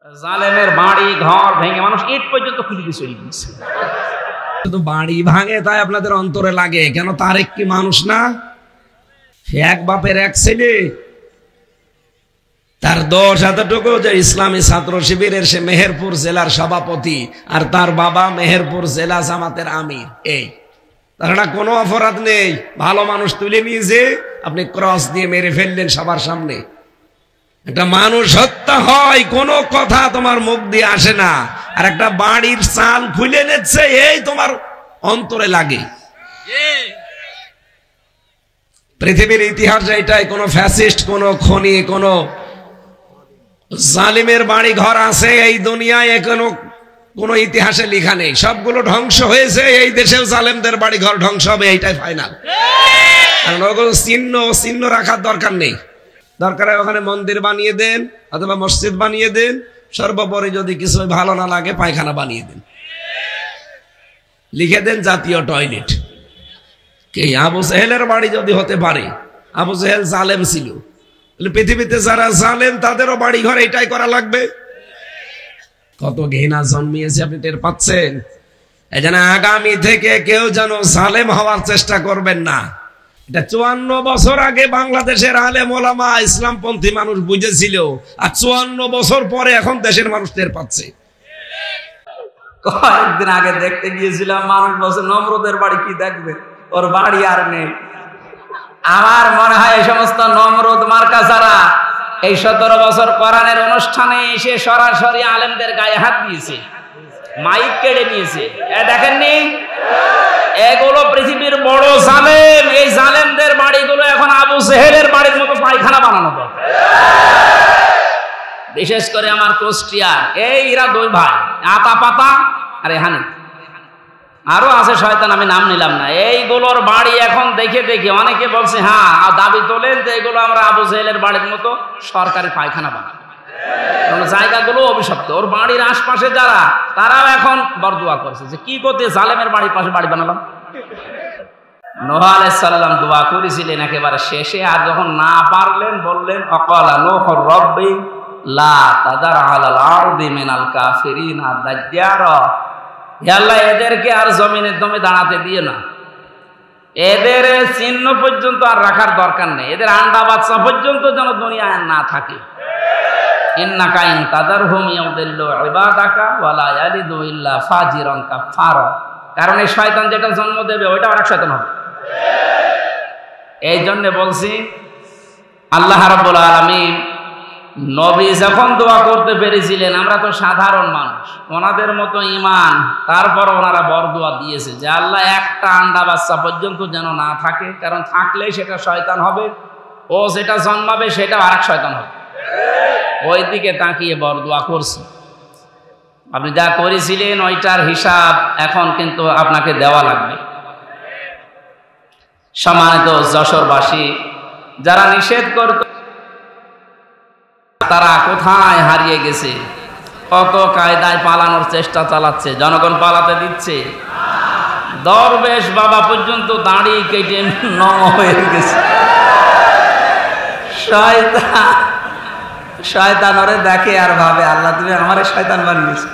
জালেমের বাড়ি ঘর ভেঙে মানুষ ইট পর্যন্ত খুলে দিয়ে চলে গেছে। শুধু বাড়ি ভাঙে তাই আপনাদের অন্তরে লাগে কেন? তারেক কি মানুষ না? এক বাপের এক ছেলে, তার দোষ এতটুকু যে ইসলামী ছাত্র শিবিরের সে মেহেরপুর জেলার সভাপতি আর তার বাবা মেহেরপুর জেলা জামাতের আমির। এই তাছাড়া কোনো অপরাধ নেই। ভালো মানুষ তুলে নিয়েছে, আপনি ক্রস দিয়ে মেরে ফেললেন সবার সামনে। একটা মানুষ হত্যা হয়, কোনো কথা তোমার মুখ দিয়ে আসে না, আর একটা বাড়ির চাল খুলে নিচ্ছে, এই তোমার অন্তরে লাগে। পৃথিবীর ইতিহাস এটাই, কোন ফ্যাসিস্ট, কোন খনি, কোন জালিমের বাড়ি ঘর আছে এই দুনিয়ায় এখনো কোন ইতিহাসে লেখা নেই। সবগুলো ধ্বংস হয়েছে, এই দেশেও জালেমদের বাড়ি ঘর ধ্বংস হবে, এইটাই ফাইনাল। কারণ ওগুলো চিহ্ন রাখার দরকার নেই। দরকার ওখানে মন্দির বানিয়ে দেন অথবা মসজিদ বানিয়ে দেন, সর্বোপরি যদি কিছু ভালো না লাগে পায়খানা বানিয়ে দেন, লিখে দেন জাতীয় টয়লেট। কে আবু জেহেলের বাড়ি যদি হতে পারে, আবু জেহেল জালেম ছিল, পৃথিবীতে যারা জালেম তাদেরও বাড়ি ঘর এটাই করা লাগবে। কত ঘৃণা জন্মিয়েছে আপনি টের পাচ্ছেন? এই জন্য আগামী থেকে কেউ যেন জালেম হওয়ার চেষ্টা করবেন না। এটা 54 বছর আগে বাংলাদেশের আলেম ওলামা ইসলামপন্থী মানুষ বুঝেছিল, আর 54 বছর পরে এখন দেশের মানুষ টের পাচ্ছে। কয়েকদিন আগে দেখতে গিয়েছিলাম, মানুষ বলছে নমরুদের বাড়ি কি দেখবে, ওর বাড়ি আর নেই। আমার মনে হয় এই সমস্ত নমরুদ মার্কা যারা এই 17 বছর কোরআনের অনুষ্ঠানে এসে সরাসরি আলেমদের গায়ে হাত দিয়েছে, মাইক কেড়ে নিয়েছে, দেখেননি? এগুলো পৃথিবীর বড় জালেম। এই জালেমদের বাড়িগুলো এখন আবু জেহেলের বাড়ির মতো পায়খানা বানানো দরকার। বিশেষ করে আমার কুষ্টিয়া এরা দুই ভাই, আতা পাতা আর হানি, আরো আছে শয়তান, আমি নাম নিলাম না। এইগুলোর বাড়ি এখন দেখে দেখে অনেকে বলছে, হ্যাঁ দাবি তোলেন যে এগুলো আমরা আবু জেহেলের বাড়ির মতো সরকারি পায়খানা বানাবো। জায়গাগুলো অভিশপ্ত। ওর বাড়ির আশপাশে যারা, তারাও এখন বরদুয়া করছে যে কি করতে জালেমের বাড়ির পাশে বাড়ি বানালাম। নূহ আলাইহিস সালাম দোয়া করেছিলেন একেবারে শেষে, আর যখন না পারলেন বললেন অকালা নূহ রব্বি লা তাদার আলাল আরদি মিনাল কাফিরিনা দাজ্জারা। হে আল্লাহ, এদেরকে আর জমিনের দমে দাঁড়াতে দিয়ে না, এদের চিহ্ন পর্যন্ত আর রাখার দরকার নেই, এদের আন্ডা বাচ্চা পর্যন্ত যেন দুনিয়ায় না থাকে। ইন্নাকা ইন তাদারহুম ইয়াদিল্লু ইবাদাকা ওয়ালা ইয়ালিদু ইল্লা ফাজিরান কাফারা। কারণ এই শয়তান যেটা জন্ম দেবে ওইটা আরেক শয়তান হবে। এই জন্য বলছি, আল্লাহ রাব্বুল আলামিন নবী যখন দোয়া করতে পেরেছিলেন, আমরা তো সাধারণ মানুষ, ওনাদের মতো ঈমান, তারপর ওনারা বরদোয়া দিয়েছে যে আল্লাহ একটা আন্ডা বাচ্চা পর্যন্ত যেন না থাকে, কারণ থাকলে সেটা শয়তান হবে, ও যেটা জন্মাবে সেটা আরেক শয়তান হবে। ওই দিকে তাকিয়ে বরদোয়া করছি। আপনি যা করেছিলেন ওইটার হিসাব এখন কিন্তু আপনাকে দেওয়া লাগবে। সম্মানিত যশোরবাসী, যারা নিষেধ করত তারা কোথায় হারিয়ে গেছে? কত কায়দায় পালানোর চেষ্টা চালাচ্ছে, জনগণ পালাতে দিচ্ছে। দরবেশ বাবা পর্যন্ত দাড়ি কেটে নম হয়ে গেছে। শয়তান ওরে দেখে আর ভাবে, আল্লাহ তুমি আমারে শয়তান বানিয়েছো।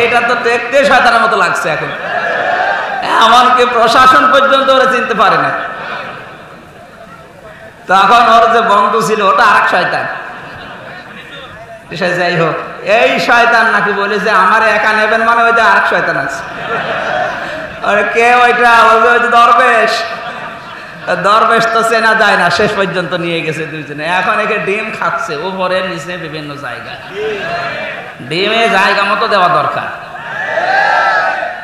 এটা তো দেখতে শয়তানের মতো লাগছে এখন, এমনকি প্রশাসন পর্যন্ত ওরা চিনতে পারে না। তখন ওর যে বন্ধু ছিল ওটা আরেক শয়তান। যাই হোক, এই শয়তান নাকি বলে যে আমার একা নেবেন, মানে ওই যে আরেক শয়তান আছে। কে ওইটা? ওই যে দরবেশ। দরবেশ তো চেনা যায় না, শেষ পর্যন্ত নিয়ে গেছে দুইজনে। এখন একে ডিম খাচ্ছে উপরে নিচে বিভিন্ন জায়গায়। ডিমে জায়গা মতো দেওয়া দরকার।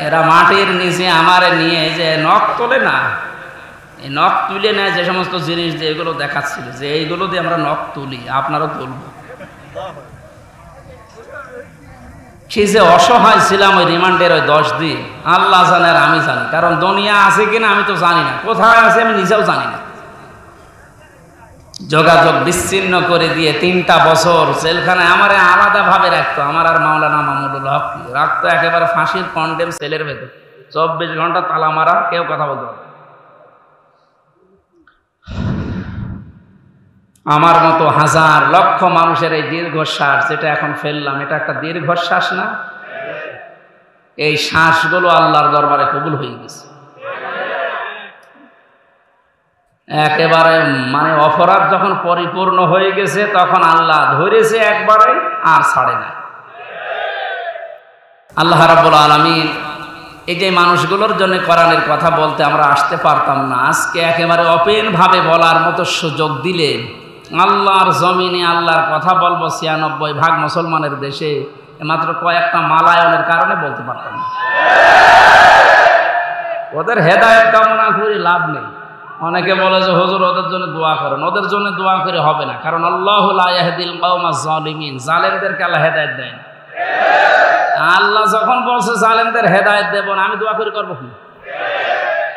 এরা মাটির নিচে আমারে নিয়ে যে নখ তোলে না, এই নখ তুলে নেয় যে সমস্ত জিনিস যে এগুলো দেখাচ্ছিল যে এইগুলো দিয়ে আমরা নখ তুলি, আপনারও তুলব। সে যে অসহায় ছিলাম ওই রিমান্ডের ওই 10 দিন, আল্লাহ জানে আর আমি জানি। কারণ দুনিয়া আছে কিনা আমি তো জানি না, কোথায় আছে আমি নিজেও জানি না। যোগাযোগ বিচ্ছিন্ন করে দিয়ে 3টা বছর জেলখানায় আমারে আলাদা ভাবে রাখতো। আমার আর মাওলানা মামুনুল হক রাখতো একেবারে ফাঁসির কন্ডেম সেলের ভেতর, 24 ঘন্টা তালা মারা, কেউ কথা বলতে পারে। আমার মতো হাজার লক্ষ মানুষের এই দীর্ঘশ্বাস যেটা এখন ফেললাম, এটা একটা দীর্ঘশ্বাস না? এই শ্বাসগুলো আল্লাহর দরবারে কবুল হয়ে গেছে। একেবারে মানে অপরাধ যখন পরিপূর্ণ হয়ে গেছে তখন আল্লাহ ধরেছে একবারে আর ছাড়ে না। আল্লাহ রাব্বুল আলামিন এই যে মানুষগুলোর জন্য কোরআনের কথা বলতে আমরা আসতে পারতাম না, আজকে একেবারে ওপেন ভাবে বলার মতো সুযোগ দিলেন। আল্লাহর জমিনে আল্লাহর কথা বলবো ৯৬ মুসলমানের দেশে, মাত্র কয়েকটা মালায়নের কারণে বলতে পারতাম না। ওদের হেদায়েত কামনা করে লাভ নেই। অনেকে বলে যে হুজুর ওদের জন্য দোয়া করেন, ওদের জন্য দোয়া করে হবে না, কারণ আল্লাহু লা ইয়াহদিল কওমাজ জালিমিন, জালেমদেরকে আল্লাহ হেদায়েত দেয় না। আল্লাহ যখন বলছে জালেমদের হেদায়েত দেব না, আমি দোয়া করে করবো কি?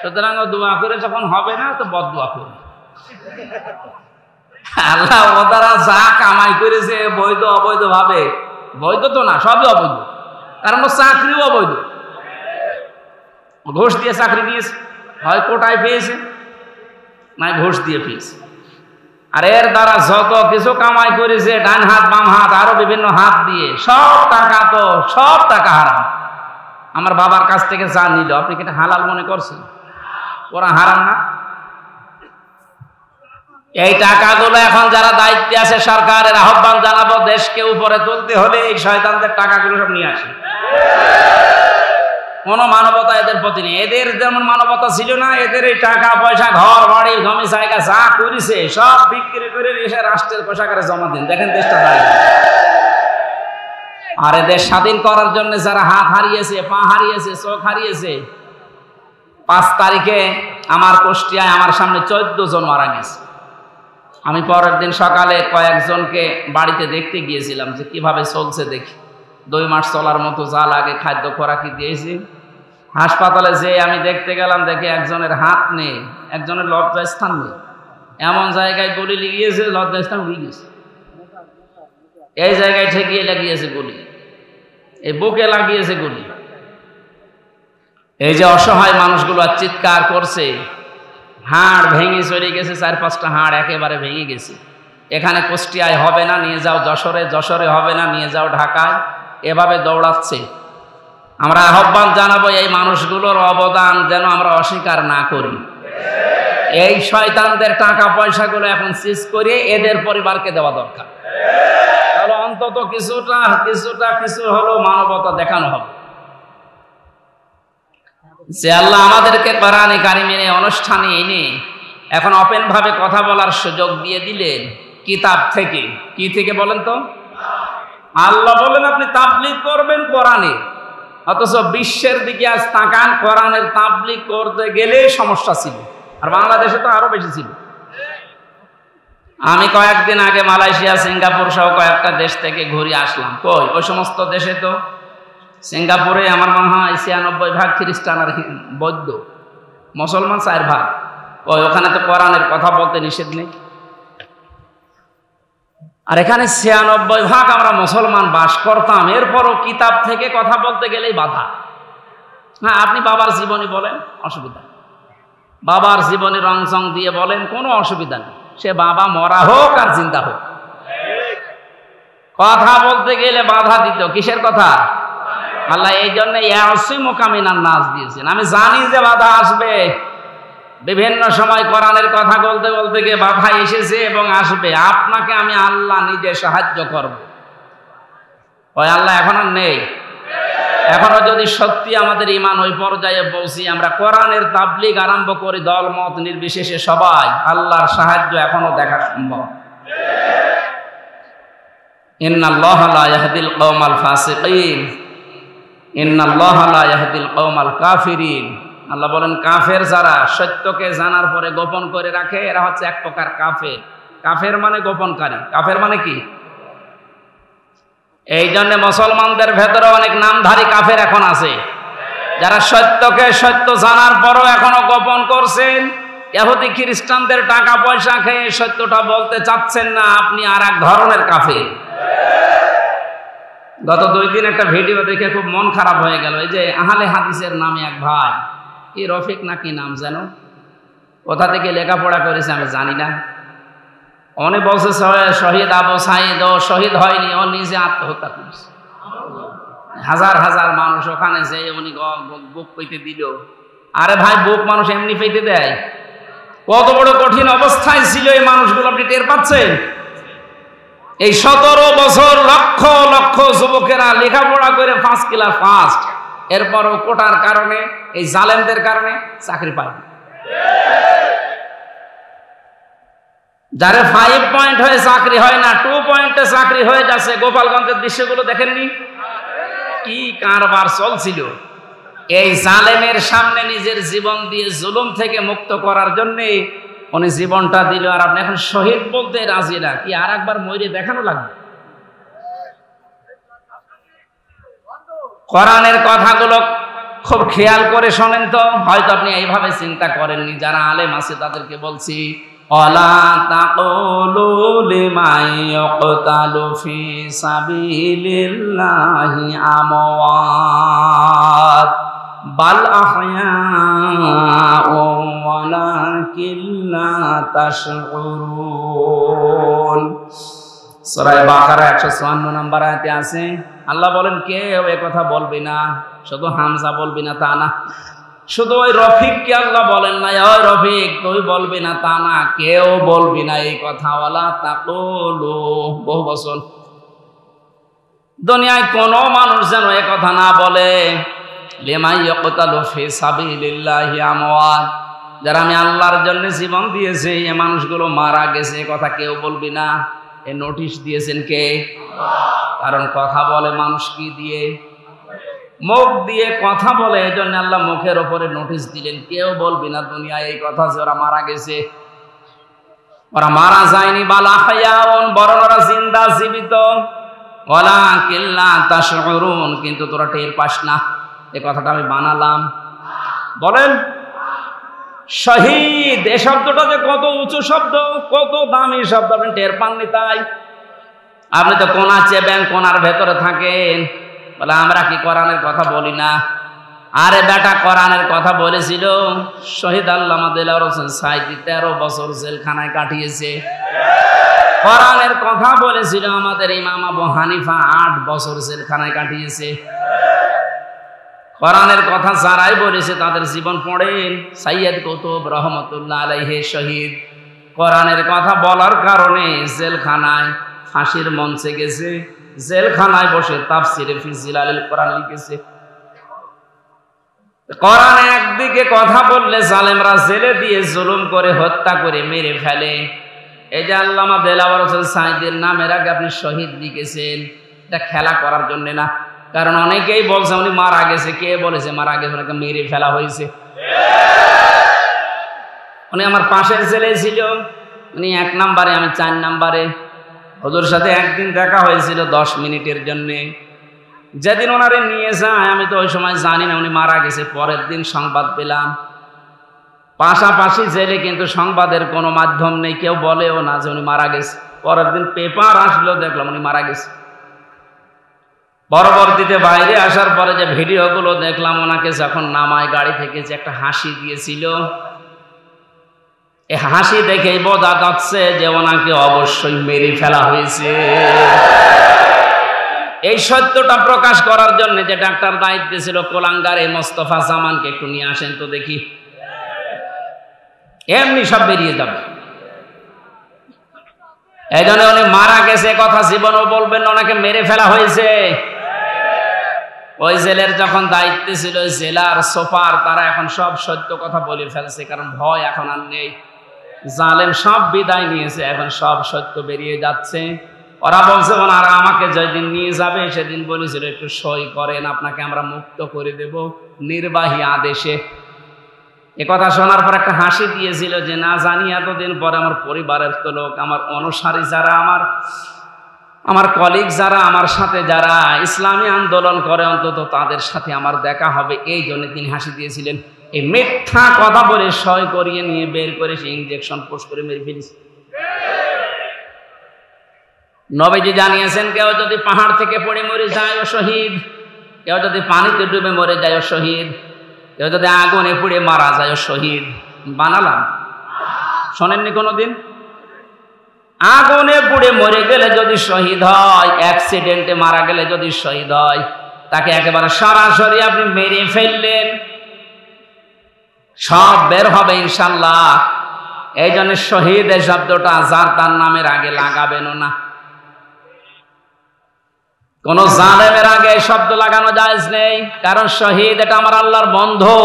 সুতরাং দোয়া করে যখন হবে না তো বদদোয়া করি। আল্লাহ ওরা যা কামাই করেছে বৈধ অবৈধ ভাবে, বৈধ তো না, সবই অবৈধ, কারণ ও চাকরিও অবৈধ। ঘুষ দিয়ে চাকরি দিয়েছে, হয় কোটায় পেয়েছে না ঘুষ দিয়ে পেয়েছে। আর এর দ্বারা যত কিছু কামাই করেছে ডান হাত বাম হাত আরো বিভিন্ন হাত দিয়ে, সব টাকা হারাম। আমার বাবার কাছ থেকে যা নিল আপনি কি এটা হালাল মনে করছেন? ওরা হারাম না? এই টাকাগুলো এখন যারা দায়িত্বে আছে সরকারের আহ্বান জানাবো, দেশকে উপরে তুলতে হলে এই শয়তানদের টাকাগুলো সব নিয়ে আসে। কোন মানবতা এদের প্রতি নেই। এদের যেমন মানবতা ছিল না, এদের এই টাকা পয়সা ঘর বাড়ি জমি জায়গা যা করেছে সব বিক্রি করে এসে রাষ্ট্রের কোষাগারে জমা দিন, দেখেন দেশটা দাঁড়িয়ে। আর এদের স্বাধীন করার জন্য যারা হাত হারিয়েছে, পা হারিয়েছে, চোখ হারিয়েছে, 5 তারিখে আমার কুষ্টিয়ায় আমার সামনে 14 জন মারা গেছে। আমি পরের দিন সকালে কয়েকজনকে বাড়িতে দেখতে গিয়েছিলাম যে কিভাবে চলছে দেখি। 2 মাস চলার মতো যা লাগে খাদ্য খোরাকি দিয়েছি। হাসপাতালে যে আমি দেখতে গেলাম, দেখে একজনের হাত নেই, একজনের লজ্জাস্থান নেই, এমন জায়গায় গুলি লেগিয়েছে লজ্জাস্থান উড়ে গেছে। এই জায়গায় ঠেকিয়ে লাগিয়েছে গুলি, এই বুকে লাগিয়েছে গুলি। এই যে অসহায় মানুষগুলো চিৎকার করছে, হাড় ভেঙে চলে গেছে, 4-5টা হাড় একেবারে ভেঙে গেছে। এখানে কুষ্টিয়ায় হবে না, নিয়ে যাও যশোরে, যশোরে হবে না, নিয়ে যাও ঢাকায়, এভাবে দৌড়াচ্ছে। আমরা আহ্বান জানাবো এই মানুষগুলোর অবদান যেন আমরা অস্বীকার না করি। এই শয়তানদের টাকা পয়সাগুলো এখন সিজ করে এদের পরিবারকে দেওয়া দরকার, তাহলে অন্তত কিছু হলো মানবতা দেখানো হবে। যে আল্লাহ আমাদেরকে কোরআনে কারিমের অনুষ্ঠানে এনে এখন ওপেন ভাবে কথা বলার সুযোগ দিয়ে দিলেন কিতাব থেকে। কি থেকে বলেন তো? আল্লাহ বলেন আপনি তাবলীগ করবেন কোরআনে, অথচ বিশ্বের দিকে আজ তাকান, কোরআনের তাবলীগ করতে গেলে সমস্যা ছিল, আর বাংলাদেশে তো আরো বেশি ছিল। আমি কয়েকদিন আগে মালয়েশিয়া, সিঙ্গাপুর সহ কয়েকটা দেশ থেকে ঘুরে আসলাম। ওই সমস্ত দেশে তো, সিঙ্গাপুরে আমার মনে হয় ৯৬ খ্রিস্টান আর বৌদ্ধ, মুসলমান 4 ওখানে তো কোরআনের কথা বলতে নিষেধ নেই। আর এখানে ৯৬ আমরা মুসলমান বাস করতাম, এরপরও কিতাব থেকে কথা বলতে গেলেই বাধা। হ্যাঁ, আপনি বাবার জীবনী বলেন, অসুবিধা, বাবার জীবনী রংচং দিয়ে বলেন, কোনো অসুবিধা নেই, সে বাবা মরা হোক আর জিন্দা হোক। কথা বলতে গেলে বাধা দিত, কিসের কথা? আল্লাহ এই জন্য ইয়াসিমুকামিনান নাস দিয়েছেন। আমি জানি যে বাধা আসবে, বিভিন্ন সময় কোরআনের কথা বলতে বলতে গিয়ে বাধা এসেছে এবং আসবে। আপনাকে আমি আল্লাহ নিজে সাহায্য করব। ওই আল্লাহ এখন আর নেই। এখনো যদি সত্যি আমাদের ঈমান ওই পর্যায়ে পৌঁছি, আমরা কোরআনের তাবলীগ আরম্ভ করি দল মত নির্বিশেষে সবাই, আল্লাহর সাহায্য এখনো দেখা সম্ভব। ইন্নাল্লাহা লা ইয়াহদিল কওমাল ফাসিকিন, ইন্নাল্লাহা লা ইয়াহদিল কওমাল কাফিরিন। আল্লাহ বলেন কাফের যারা সত্যকে জানার পরে গোপন করে রাখে, এরা হচ্ছে এক প্রকার কাফের। কাফের মানে গোপনকারী। কাফের মানে কি? এই জন্য মুসলমানদের ভেতরে অনেক নামধারী কাফের এখন আছে, যারা সত্যকে সত্য জানার পরও এখনো গোপন করছেন। ইহুদি খ্রিস্টানদের টাকা পয়সা খেয়ে সত্যটা বলতে চাচ্ছেন না, আপনি আর এক ধরনের কাফের। গত 2 দিন একটা ভিডিও দেখে খুব মন খারাপ হয়ে গেল। এই যে আহলে হাদিসের নামে এক ভাই, কি রফিক নাকি নাম যেন, কোথা থেকে লেখাপড়া করেছে আমি জানি না, উনি বলছে শহীদ আবু সাইদ ও শহীদ হয়নি, ও নিজে আত্মহত্যা করেছে। হাজার হাজার মানুষ ওখানে যে উনি বুক পেতে দিল। আরে ভাই, বুক মানুষ এমনি পেতে দেয়? কত বড় কঠিন অবস্থায় ছিল এই মানুষগুলো, আপনি টের পাচ্ছেন? এই 17 বছর লক্ষ লক্ষ যুবকেরা লেখাপড়া করে 5 ক্লাস ফার্স্ট, এরপরও কোটার কারণে, এই জালেমদের কারণে চাকরি পায়। যারা 5 পয়েন্ট হয়ে চাকরি হয় না, 2 পয়েন্টে চাকরি হয়ে যাচ্ছে। গোপালগঞ্জের দৃশ্যগুলো দেখেননি? কি কারবার চলছিল! এই জালেমের সামনে নিজের জীবন দিয়ে জুলুম থেকে মুক্ত করার জন্য উনি জীবনটা দিল। আর আপনি এখন শহীদ বলতে রাজি না? কি আর একবার মরে দেখানো লাগবে? কোরআনের কথাগুলো খুব খেয়াল করে শোনেন তো। হয়তো আপনি এইভাবে চিন্তা করেননি। যারা আলেম আছে তাদেরকে বলছি, অলা তাকুলু লিমান ইয়াকতালু ফি সাবিলিল্লাহি আমওয়াত বাল আহয়াউ ওয়ালাকিন লা তাশউরুন। সূরা বাকারা 154 নম্বর আয়াতে আছে, আল্লাহ বলেন কেউ এ কথা বলবি না। শুধু হামজা বলবি না তা না, শুধু ওই রফিককে আল্লাহ বলেন না, ওই রফিক তুই বলবি না তা না, কেউ বলবি না এই কথা। ওয়ালা তাকুলু, বহু বচন। দুনিয়ায় কোনো মানুষ যেন এ কথা না বলে, লিমান ইয়াকতালু ফি সাবিলিল্লাহি আমওয়াত, যারা আমি আল্লাহর জন্য জীবন দিয়েছে এই মানুষগুলো মারা গেছে, এ কথা কেউ বলবি না। এ নোটিশ দিয়েছেন কে? কারণ কথা বলে মানুষ কি দিয়ে? মুখ দিয়ে কথা বলে। এই জন্য আল্লাহ মুখের ওপরে নোটিশ দিলেন, কেউ বলবি না দুনিয়ায় এই কথা যে ওরা মারা গেছে। ওরা মারা যায়নি, বালা হায়াউন, বরং ওরা জিন্দা, জীবিত। ওয়ালাকিন লা তাশউরুন, কিন্তু তোরা টের পাস না। এই কথাটা আমি বানালাম। বলেন, শহীদ এ শব্দটা যে কত উঁচু শব্দ, কত দামি শব্দ, আপনি টের পাননি? তাই আপনি তো কোনা চেবেন, কোনার ভেতরে থাকেন। বলে আমরা কি কোরআনের কথা বলি না? আরে বেটা, কোরআনের কথা বলেছিল। শহীদ আল্লামা দেলাওয়ার হোসেন সাঈদী 13 বছর জেলখানায় কাটিয়েছে। কোরআনের কথা বলেছিল আমাদের ইমাম আবু হানিফা 8 বছর জেলখানায় কাটিয়েছে। কোরআনের কথা যারাই বলেছে তাদের জীবন পড়েন। সাইয়্যিদ কুতুব রহমাতুল্লাহ আলাইহি শহীদ কোরআনের কথা বলার কারণে জেলখানায় ফাঁসির মঞ্চে গেছে, জেলখানায় বসে তাফসিরে ফি জিলালিল কোরআন লিখেছে। কোরআন একদিকে কথা বললে জালেমরা জেলে দিয়ে জুলুম করে, হত্যা করে, মেরে ফেলে। এই যে আল্লামা দেলাওয়ার হোসেন সাঈদীর নামের আগে আপনি শহীদ লিখেছেন, এটা খেলা করার জন্য না। কারণ অনেকেই বলছে উনি মারা গেছে। কে বলেছে মারা গেছে? ওনাকে মেরে ফেলা হয়েছে। উনি আমার পাশের ছেলে ছিল, উনি 1 নম্বরে, আমি 4 নম্বরে। হুজুর সাথে একদিন দেখা হয়েছিল 10 মিনিটের জন্য। যেদিন ওনারে নিয়ে যায় আমি তো ওই সময় জানি না উনি মারা গেছে। পরের দিন সংবাদ পেলাম। পাশাপাশি জেলে, কিন্তু সংবাদের কোনো মাধ্যম নেই, কেউ বলেও না যে উনি মারা গেছে। পরের দিন পেপার আসলো, দেখলাম উনি মারা গেছে। পরবর্তীতে বাইরে আসার পরে যে ভিডিওগুলো দেখলাম, ওনাকে যখন নামায় গাড়ি থেকে, যে একটা হাসি দিয়েছিল, এই হাসি দেখেই বোঝা যাচ্ছে যে ওনাকে অবশ্যই মেরে ফেলা হয়েছে। এই সত্যটা প্রকাশ করার জন্য যে ডাক্তার দায়িত্বে ছিল কোলাঙ্গার, এই মোস্তফা জামানকে একটু নিয়ে আসেন তো দেখি। এমনি সব বেরিয়ে যাবে। এই জন্য উনি মারা গেছে কথা জীবনও বলবেন না, ওনাকে মেরে ফেলা হয়েছে। ওই জেলের যখন দায়িত্বে ছিল জেলার সুপার, তারা এখন সব সত্য কথা বলে ফেলছে, কারণ ভয় এখন আর নেই। জালেম সব বিদায় নিয়েছে, এখন সব সত্য বেরিয়ে যাচ্ছে। ওরা বলছে ওনারা আমাকে যেদিন নিয়ে যাবে সেদিন বলেছিল একটু সই করেন, আপনাকে আমরা মুক্ত করে দেব নির্বাহী আদেশে। এ কথা শোনার পর একটা হাসি দিয়েছিল যে না জানি এতদিন পরে আমার পরিবারের তো লোক, আমার অনুসারী যারা, আমার কলিগ যারা, আমার সাথে যারা ইসলামী আন্দোলন করে, অন্তত তাদের সাথে আমার দেখা হবে, এই জন্য তিনি হাসি দিয়েছিলেন। এই মিথ্যা কথা বলে সই করিয়ে নিয়ে বের করে সে ইনজেকশন পোষ করে মেরে ফেলেছে। নবীজি জানিয়েছেন, কেউ যদি পাহাড় থেকে পড়ে মরে যায় ও শহীদ, কেউ যদি পানিতে ডুবে মরে যায় ও শহীদ, কেউ যদি আগুনে পুড়ে মারা যায় ও শহীদ। বানালাম? শোনেননি কোনোদিন? আগুনে পুড়ে মরে গেলে যদি শহীদ হয়, অ্যাক্সিডেন্টে মারা গেলে যদি শহীদ হয়, তাকে একেবারে সরাসরি আপনি মেরে ফেললেন, সব বের হবে ইনশাল্লাহ। এই জন্য শহীদ এই শব্দটা যার তার নামের আগে লাগাবেন না। কোন জালেমের আগে এই শব্দ লাগানো জায়েজ নেই, কারণ শহীদ এটা আমার আল্লাহর বন্ধু।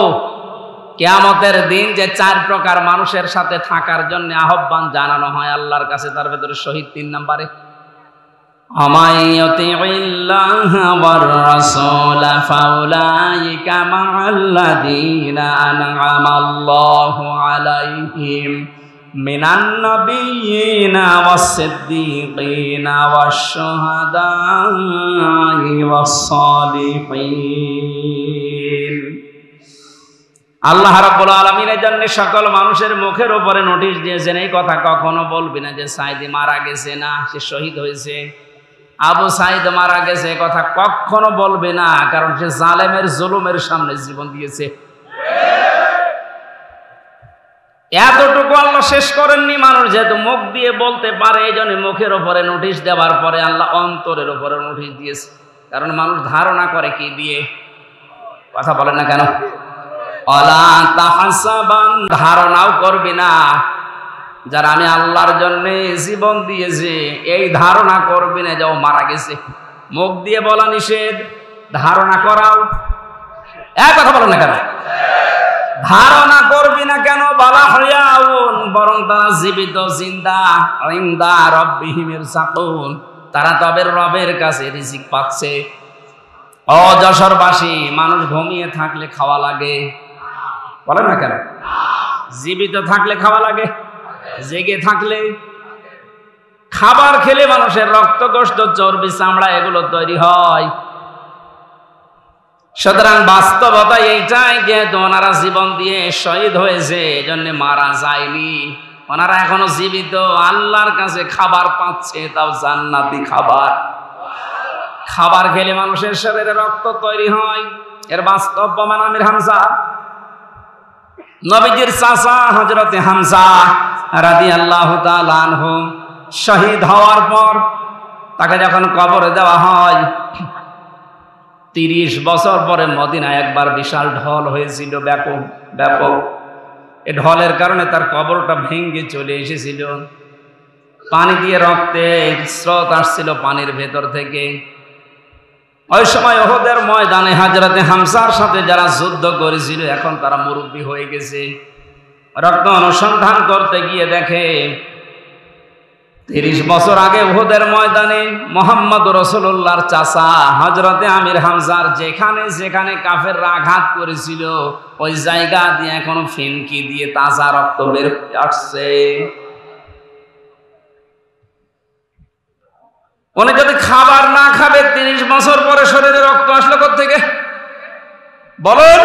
কিয়ামতের দিন যে 4 প্রকার মানুষের সাথে থাকার জন্য আহ্বান জানানো হয় আল্লাহর কাছে, তার ভেতরে শহীদ 3 নম্বরে। আমাইয়াতিল্লাহ ওয়ার রাসূল ফাউলাইকা মাআল্লাযীনা আন'আমাল্লাহু আলাইহিম মিনান নাবিয়্যিনা ওয়াস-সিদ্দীকিনা ওয়াশ-শুহাদা'i ওয়াস-সালিহিন। আল্লাহ রাব্বুল আলামিন এর জন্য সকল মানুষের মুখের উপরে নোটিশ দিয়েছেন, এই কথা কখনো বলবি না যে সাইদি মারা গেছে, না সে শহীদ হয়েছে। আবু সাইদ মারা গেছে কথা কখনো বলবে না, কারণ সে জালেমের জুলুমের সামনে জীবন দিয়েছে। এতটুকু আল্লাহ শেষ করেননি, মানুষ যেহেতু মুখ দিয়ে বলতে পারে এই জন্য মুখের উপরে নোটিশ দেওয়ার পরে আল্লাহ অন্তরের উপরে নোটিশ দিয়েছে। কারণ মানুষ ধারণা করে কি দিয়ে, কথা বলেন না কেন? অলা তাহাসাবান, ধারণাও করবি না যারা আমি আল্লাহর জন্য জীবন দিয়েছে, এই ধারণা করবি না যে ও মারা গেছে। মুখ দিয়ে বলা নিষেধ, ধারণা করাও। এক কথা বলেন না কেন? ধারণা করবি না কেন? বলা হইয়াউন, বরং তারা জীবিত, জিন্দা, ইনদা রাব্বিহিম ইরযাকুন, তারা তবে রবের কাছে রিজিক পাচ্ছে। ও যশোরবাসী, মানুষ ঘুমিয়ে থাকলে খাওয়া লাগে, বলেন না কেন? জীবিত থাকলে খাওয়া লাগে, জেগে থাকলে খাবার খেলে মানুষের রক্ত, গোশত, চর্বি, চামড়া এগুলো তৈরি হয়। সুতরাং বাস্তবতা এইটাই, যেহেতু ওনারা জীবন দিয়ে শহীদ হয়েছে, এজন্য মারা যায়নি, ওনারা এখনো জীবিত, আল্লাহর কাছে খাবার পাচ্ছে, তাও জান্নাতি খাবার। খাবার খেলে মানুষের শরীরে রক্ত তৈরি হয়, এর বাস্তব প্রমাণ আমির হামজা, নবীজির চাচা হযরতে হামজা রাদিয়াল্লাহু তাআলা আনহু শহীদ হওয়ার পর তাকে যখন কবরে দেওয়া হয়, 30 বছর পরে মদিনায় একবার বিশাল ঢল হয়েছিল, ব্যাপক ব্যাপক। এই ঢলের কারণে তার কবরটা ভেঙে চলে এসেছিল, পানি দিয়ে রক্তের স্রোত আসছিল পানির ভেতর থেকে। ওই সময় উহুদের ময়দানে হযরতে হামজার সাথে যারা যুদ্ধ করেছিল, এখন তারা মুরব্বী হয়ে গেছে। রক্ত অনুসন্ধান করতে গিয়ে দেখে 30 বছর আগে উহুদের ময়দানে মুহাম্মদ রাসূলুল্লাহর চাচা হযরতে আমির হামজার যেখানে যেখানে কাফেররা আঘাত করেছিল, ওই জায়গা দিয়ে এখনো ফিনকি দিয়ে তাজা রক্ত বের হয়ে আসছে। উনি যদি খাবার না খাবে, 30 বছর পরে শরীরে রক্ত আসলো কোত্থেকে বলেন?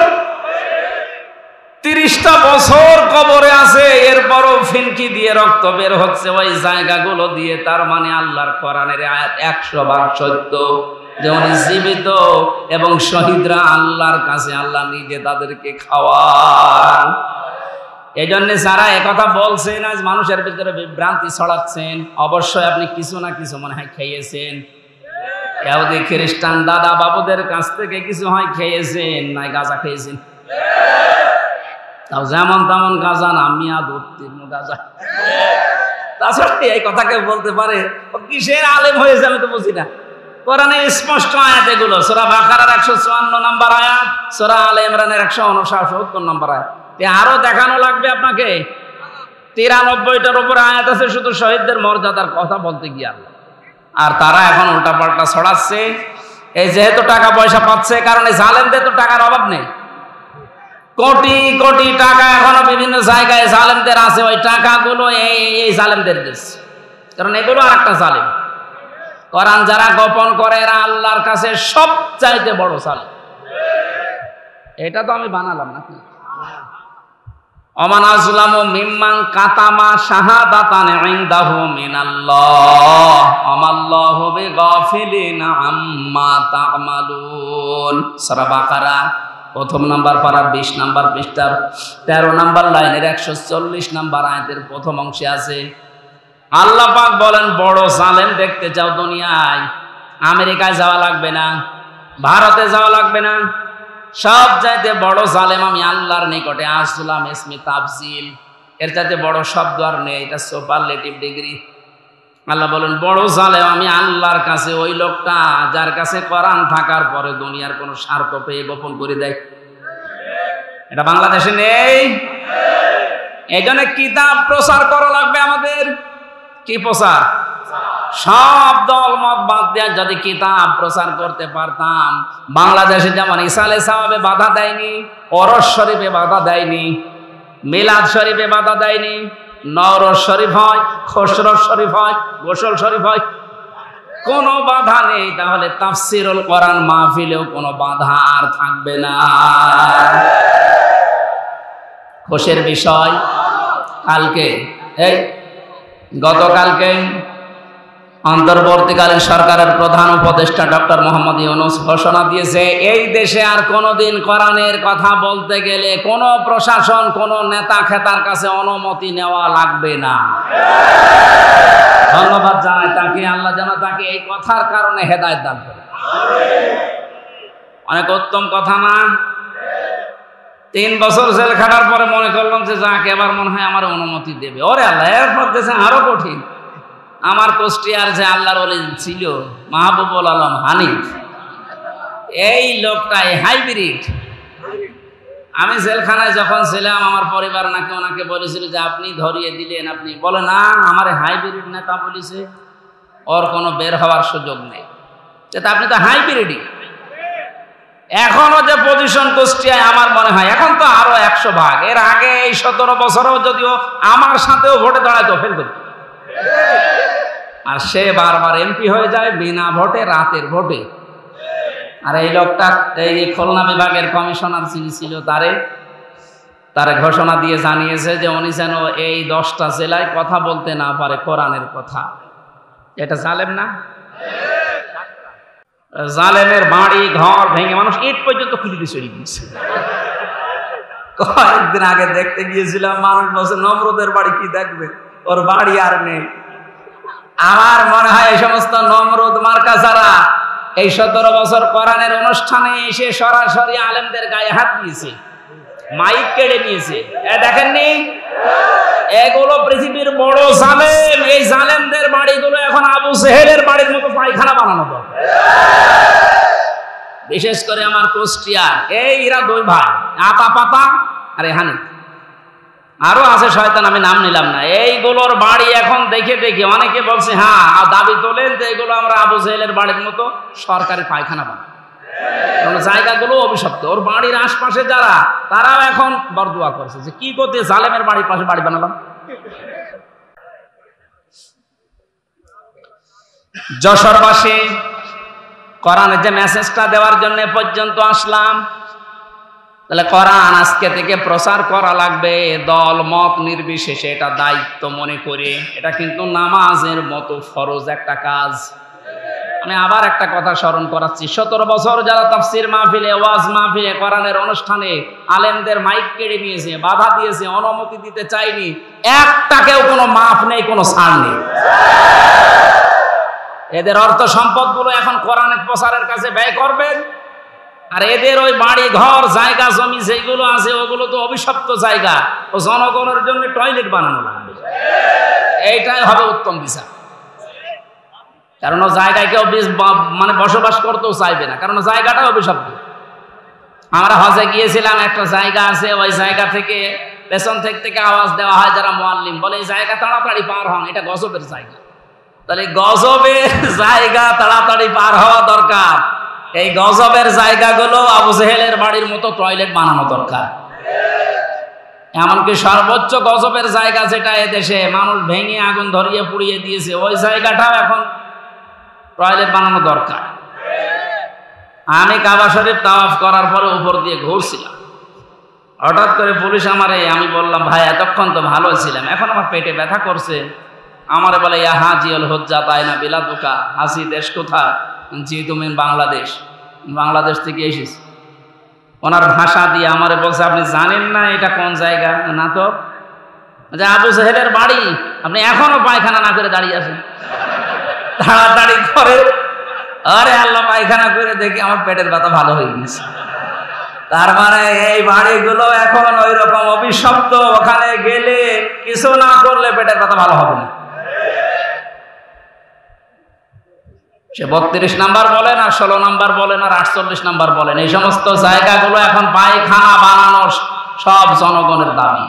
30টা বছর কবরে আছে, এরপরও ফিনকি দিয়ে রক্ত বের হচ্ছে ওই জায়গাগুলো দিয়ে। তার মানে আল্লাহর কোরআনের আয়াত 100 বার সত্য, যে উনি জীবিত এবং শহীদরা আল্লাহর কাছে আল্লাহ নিজে তাদেরকে খাওয়ান। এই জন্য যারা একথা বলছেন, আজ মানুষের ভিতরে বিভ্রান্তি ছড়াচ্ছেন, অবশ্যই আপনি কিছু না কিছু মনে হয় খেয়েছেন। ইহুদি খ্রিস্টান দাদা বাবুদের কাছ থেকে কিছু হয় খেয়েছেন, নাই গাঁজা খেয়েছেন, তাও যেমন তেমন গাঁজা না, মিয়াদ উত্তীর্ণ গাঁজা। তাছাড়া এই কথা কেউ বলতে পারে ও কিসের আলেম হয়েছে আমি তো বুঝি না। কোরআনে স্পষ্ট আয়াত এগুলো, সূরা বাকারার 154 নম্বর আয়াত, সূরা আলে ইমরানের 169 নম্বর আয়াত। আরো দেখানো লাগবে আপনাকে, 93টার উপরে আয়াত আছে শুধু শহীদদের মর্যাদার কথা বলতে গিয়ে। আর তারা এখন উল্টাপাল্টা ছড়াচ্ছে। এই যেহেতু টাকা পয়সা পাচ্ছে, কারণ এই জালেমদের তো টাকার অভাব নেই, কোটি কোটি টাকা এখনো বিভিন্ন জায়গায় জালেমদের আছে। ওই টাকাগুলো এই জালেমদের দেশ, কারণ এগুলো আর একটা জালেম। কোরআন যারা গোপন করে এরা আল্লাহর কাছে সবচাইতে বড় জালেম। এটা তো আমি বানালাম নাকি? ওমান আযলামু মিম্মান কাতামা শাহাদাতান ইনদাহু মিনাল্লাহ আমাল্লাহু বিগাফিলিন আম্মা তা'মালুন। সূরা বাকারা 1 নম্বর পারার 20 নম্বর পৃষ্ঠার 13 নম্বর লাইনের 140 নম্বর আয়াতের প্রথম অংশে আছে, আল্লাহ পাক বলেন, বড় জালেম দেখতে চাও দুনিয়ায়, আমেরিকায় যাওয়া লাগবে না, ভারতে যাওয়া লাগবে না, সব চাইতে বড় জালেম আমি আল্লাহর নিকটে। আসলাম ইসমি তাফজিল, এর চাইতে বড় শব্দ আর নেই, এটা সুপারলেটিভ ডিগ্রি। আল্লাহ বলেন, বড় জালেম আমি আল্লাহর কাছে ওই লোকটা যার কাছে কোরআন থাকার পরে দুনিয়ার কোনো স্বার্থ পেয়ে গোপন করে দেয়। এটা বাংলাদেশে নেই। এই জন্য কিতাব প্রচার করা লাগবে আমাদের। কি প্রচার? সব দল মত বাদ দিয়ে যদি কিতাব প্রচার করতে পারতাম, বাংলাদেশে যেমন ইসালে সাহাবে বাধা দেয়নি, ওরস শরীফে বাধা দেয়নি, মিলাদ শরীফে বাধা দেয়নি, নওরোজ শরীফ হয়, খসরত শরীফ হয়, গোসল শরীফ হয়, কোনো বাধা নেই, তাহলে তাফসিরুল কোরআন মাহফিলেও কোনো বাধা আর থাকবে না। খুশির বিষয়, কালকে গতকালকে অন্তর্বর্তীকালীন সরকারের প্রধান উপদেষ্টা ডক্টর মোহাম্মদ ইউনূস ঘোষণা দিয়েছে, এই দেশে আর কোনোদিন কোরআনের কথা বলতে গেলে কোনো প্রশাসন, কোনো নেতা খেতার কাছে অনুমতি নেওয়া লাগবে না। ধন্যবাদ জানাই তাকে, আল্লাহ যেন তাকে এই কথার কারণে হেদায়েত দান করে। অনেক উত্তম কথা না? 3 বছর জেল খাটার পরে মনে করলাম যে যাক, এবার মনে হয় আমার অনুমতি দেবে। ওরে আল্লাহ, এরপর দেশে আরো কঠিন। আমার কুষ্টিয়ার যে আল্লাহর ওলি ছিল মাহবুবুল আলম হানিফ, এই লোকটাই হাইব্রিড। আমি জেলখানায় যখন ছিলাম, আমার পরিবার নাকি ওনাকে বলেছিল যে আপনি ধরিয়ে দিলেন, আপনি বলে না আমার হাইব্রিড নেতা বলেছে, ওর কোনো বের হওয়ার সুযোগ নেই। আপনি তো হাইব্রিডই। এখনো যে পজিশন কুষ্টিয়ায়, আমার মনে হয় এখন তো আরো 100 ভাগ। এর আগে এই 17 বছরেও যদিও আমার সাথেও ভোটে দাঁড়াইতো, ফেল করত, আর সে বারবার এমপি হয়ে যায় বিনা ভোটে, রাতের ভোটে। আর এই লোকটা এই খুলনা বিভাগের কমিশনার যিনি ছিল, তারে ঘোষণা দিয়ে জানিয়েছে যে উনি যেন এই 10টা জেলায় কথা বলতে না পারে কোরআনের কথা। এটা জালেম না? জালেমের বাড়ি ঘর ভেঙে মানুষ ইট পর্যন্ত খুলে দিয়ে চলে গিয়েছে। কয়েকদিন আগে দেখতে গিয়েছিলাম, মানুষ বলছে নমরুদের বাড়ি কি দেখবে, ওর বাড়ি আর নেই। আমার মনে হয় এই সমস্ত নমরুদ মার্কা যারা এই 17 বছর কোরআনের অনুষ্ঠানে এসে সরাসরি আলেমদের গায়ে হাত দিয়েছে, মাইক কেড়ে নিয়েছে, দেখেননি? এগুলো পৃথিবীর বড় জালেম। এই জালেমদের বাড়িগুলো এখন আবু জেহেলের বাড়ির মতো পায়খানা বানানো দরকার। বিশেষ করে আমার কুষ্টিয়া এই এরা 2 ভাই, আতা পাতা আর হানিফ, আরো আছে শয়তান, আমি নাম নিলাম না। এইগুলোর বাড়ি এখন দেখে দেখে অনেকে বলছে, হ্যাঁ দাবি তোলেন যে এগুলো আমরা আবু জেহেলের বাড়ির মতো সরকারি পায়খানা বানাই। কারণ জায়গাগুলো অভিশপ্ত। ওর বাড়ির আশপাশে যারা, তারাও এখন বরদুয়া করছে যে কি করতে জালেমের বাড়ির পাশে বাড়ি বানালাম। যশোরবাসী কোরআনের যে মেসেজটা দেওয়ার জন্য পর্যন্ত আসলাম, তাহলে কোরআন আজকে থেকে প্রচার করা লাগবে, দল মত নির্বিশেষে, এটা দায়িত্ব মনে করে। এটা কিন্তু নামাজের মতো ফরজ একটা কাজ। আমি আবার একটা কথা স্মরণ করাচ্ছি, 17 বছর যারা তাফসির মাহফিলে, ওয়াজ মাহফিলে, কোরআনের অনুষ্ঠানে আলেমদের মাইক কেড়ে নিয়েছে, বাধা দিয়েছে, অনুমতি দিতে চাইনি, একটাকেও কোনো মাফ নেই, কোনো ছাড় নেই। এদের অর্থ সম্পদগুলো এখন কোরআনের প্রচারের কাছে ব্যয় করবেন, আর এদের ওই বাড়ি ঘর জায়গা জমি যেগুলো আছে ওগুলো তো অভিশপ্ত জায়গা, ও জনগণের জন্য টয়লেট বানানো লাগবে। এইটাই হবে উত্তম বিচার। কারণ ও জায়গায় কেউ মানে বসবাস করতেও চাইবে না, কারণ জায়গাটা অভিশপ্ত। আমরা হজে গিয়েছিলাম, একটা জায়গা আছে, ওই জায়গা থেকে পেছন থেকে আওয়াজ দেওয়া হয় যারা মুআল্লিম, বলে এই জায়গা তাড়াতাড়ি পার হন, এটা গজবের জায়গা। তাহলে গজবের জায়গা তাড়াতাড়ি পার হওয়া দরকার। এই গজবের জায়গাগুলো আবু জেহেলের বাড়ির মতো টয়লেট বানানো দরকার। এমনকি সর্বোচ্চ গজবের জায়গা যেটা এদেশে মানুষ ভেঙে আগুন ধরিয়ে পুড়িয়ে দিয়েছে, ওই জায়গাটাও এখন টয়লেট বানানো দরকার। আমি কাবা শরীফ তাওয়াফ করার পরে উপর দিয়ে ঘুরছিলাম, হঠাৎ করে পুলিশ আমারে, আমি বললাম ভাই এতক্ষণ তো ভালো ছিলাম, এখন আমার পেটে ব্যথা করছে। আমারে বলে ইয়া হাজিউল হুজ্জাত আইনা বিলাদুকা, হাসি দেশ কোথায়? জি তুমি বাংলাদেশ থেকে এসেছি। ওনার ভাষা দিয়ে আমারে বলছে আপনি জানেন না এটা কোন জায়গা? না তো। যে আবু জেহেলের বাড়ি, আপনি এখনো পায়খানা না করে দাঁড়িয়ে আছেন, তাড়াতাড়ি করে। আরে আল্লাহ, পায়খানা করে দেখি আমার পেটের ব্যথা ভালো হয়ে গেছে। তার মানে এই বাড়িগুলো এখন ওই রকম অভিশপ্ত, ওখানে গেলে কিছু না করলে পেটের ব্যথা ভালো হবে না। সে 32 নাম্বার বলেন আর 16 নাম্বার বলেন আর 48 নাম্বার বলেন, এই সমস্ত জায়গাগুলো এখন পায়খানা বানানোর সব জনগণের দাবি।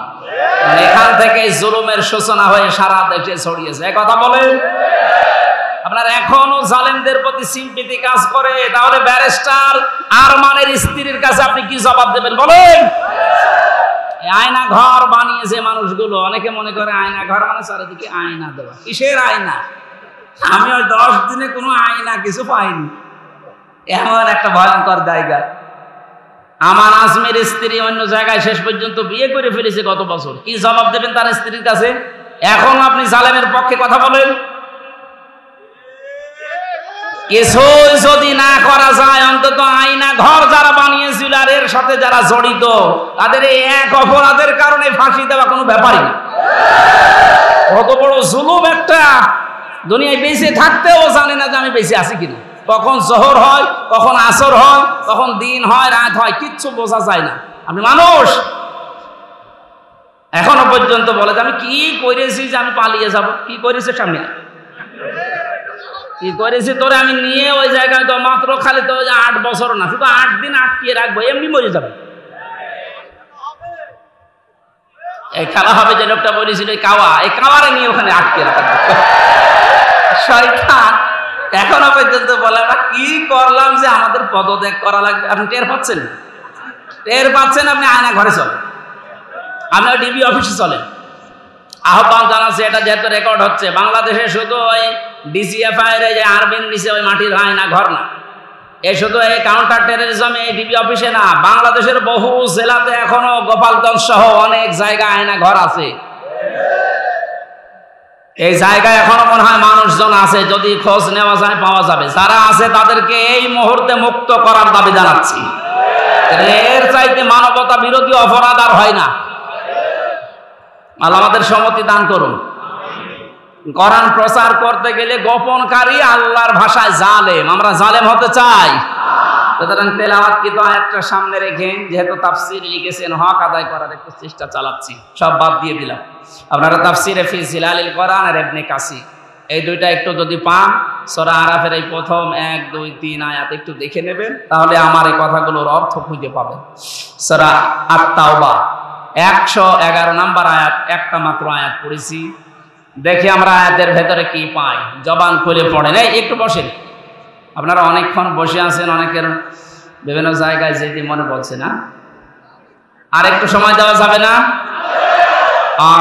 এখান থেকে জুলুমের সূচনা হয়ে সারা দেশে ছড়িয়েছে। এক কথা বলেন, আপনার এখনো জালেমদের প্রতি সিম্পিতি কাজ করে, তাহলে ব্যারিস্টার আরমানের স্ত্রীর কাছে আপনি কি জবাব দেবেন বলেন? আয়না ঘর বানিয়েছে মানুষগুলো। অনেকে মনে করে আয়না ঘর মানে চারিদিকে আয়না দেওয়া। কিসের আয়না? আমি ওই 10 দিনে কোনো আয়না কিছু পাইনি, এমন একটা ভয়ঙ্কর জায়গা। আমার আজমের স্ত্রী অন্য জায়গায় শেষ পর্যন্ত বিয়ে করে ফেলেছে গত বছর। কি জবাব দেবেন তার স্ত্রীর কাছে? এখন আপনি জালেমের পক্ষে কথা বলেন? কিছুই যদি না করা যায়, অন্তত আয়না ঘর যারা বানিয়েছিল আর এর সাথে যারা জড়িত, তাদের এই এক অপরাধের কারণে ফাঁসি দেওয়া কোনো ব্যাপারই না। কত বড় জুলুম একটা! দুনিয়ায় বেঁচে থাকতেও জানে না যে আমি বেঁচে আছি কিনা। কখন জোহর হয়, কখন আসর হয়, কখন দিন হয়, রাত হয়, কিচ্ছু বোঝা যায় না। আমি মানুষ এখনো পর্যন্ত বলে যে আমি কি করেছি যে আমি পালিয়ে যাব। কি করেছে? সামনে কি করেছি তোরে আমি নিয়ে ওই জায়গায়, তো মাত্র খালি তো 8 বছর না, শুধু 8 দিন আটকিয়ে রাখবো, এমনি মরে যাবে। এই খেলা হবে যে লোকটা বলেছিল, এই কাওয়া, এই কাওয়ারে নিয়ে ওখানে আটকিয়ে রাখা। শয়তান এখনো পর্যন্ত বলে আমরা কি করলাম যে আমাদের পদত্যাগ করা লাগবে। আপনি টের পাচ্ছেন? টের পাচ্ছেন? আপনি আয়না ঘরে চলেন, আপনি ডিবি অফিসে চলেন। আহ্বান জানাচ্ছে, এটা যেহেতু রেকর্ড হচ্ছে, বাংলাদেশে শুধু ওই ডিজিএফআই এর যে আরবিন নিচে ওই মাটির আয়না ঘর না, এ শুধু এই কাউন্টার টেরোরিজম এই ডিবি অফিসে না, বাংলাদেশের বহু জেলাতে এখনো গোপালগঞ্জ সহ অনেক জায়গায় আয়না ঘর আছে। এই জায়গায় এখনো মনে হয় মানুষজন আছে, যদি খোঁজ নেওয়া যায় পাওয়া যাবে। যারা আছে তাদেরকে এই মুহূর্তে মুক্ত করার দাবি জানাচ্ছি। এর চাইতে মানবতা বিরোধী অপরাধ আর হয় না। আল্লাহ আমাদের সম্মতি দান করুন। কোরআন প্রচার করতে গেলে গোপনকারী, আল্লাহর ভাষায় জালেম। আমরা জালেম হতে চাই? সুতরাং তেলাওয়াতকৃত আয়াতটা সামনে রেখে, যেহেতু তাফসীর লিখেছেন, হক আদায় করার একটু চেষ্টা চালাচ্ছি। সব বাদ দিয়ে দিলাম। আপনারা তাফসীরে ফি জিলালিল কোরআন আর ইবনে কাসির এই দুইটা একটু যদি পান, সূরা আরাফের এই প্রথম 1, 2, 3 আয়াত একটু দেখে নেবেন, তাহলে আমার এই কথাগুলোর অর্থ খুঁজে পাবেন। সূরা আত-তাওবা 111 নম্বর আয়াত, একটা মাত্র আয়াত পড়েছি। দেখি আমরা আয়াতের ভেতরে কি পাই। জবান খুলে পড়েন। এই একটু বসেন, আপনারা অনেকক্ষণ বসে আছেন, অনেকের বিভিন্ন জায়গায় যেতে মনে বলছে না। আর একটু সময় দেওয়া যাবে না?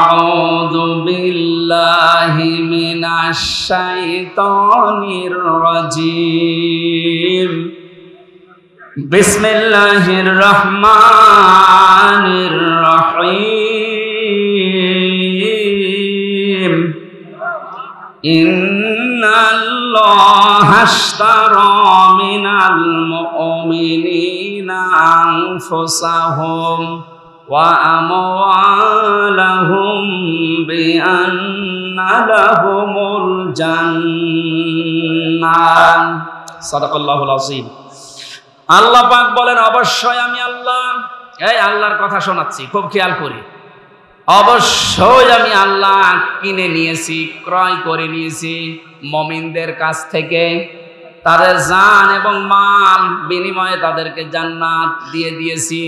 আউযু বিল্লাহি মিনাশ শাইতানির রাজীম। বিসমিল্লাহির রহমানির রহিম। ইন্নাল্লাহা আশতারা মিনাল মুমিনিনা আনফুসাহুম ওয়া আমওয়ালাহুম বিআন্না লাহুমুল জান্নাহ। সাদাকাল্লাহুল আযীম। আল্লাহ পাক বলেন, অবশ্যই আমি আল্লাহ, এই আল্লাহর কথা শোনাচ্ছি, খুব খেয়াল করি। অবশ্যই আমি আল্লাহ কিনে নিয়েছি, ক্রয় করে নিয়েছি মুমিনদের কাছ থেকে, তাদের জান এবং মাল বিনিময়ে তাদেরকে জান্নাত দিয়ে দিয়েছি।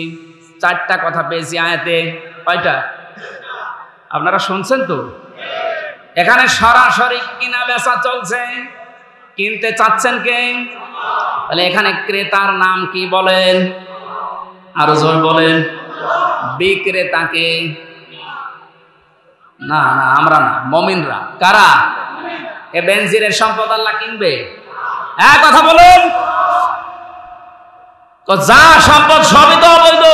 4টা কথা পেয়েছি আয়াতে। কয়টা? আপনারা শুনছেন তো? এখানে সরাসরি কিনা বেচা চলছে। কিনতে চাচ্ছেন কে? তাহলে এখানে ক্রেতার নাম কি বলেন? আরো জোর বলেন। বিক্রেতাকে? না না, আমরা না, মুমিনরা। কারা? এ বেনজিরের সম্পদ আল্লাহ কিনবে? এক কথা বলেন। যা সম্পদ সবই তো অবৈধ।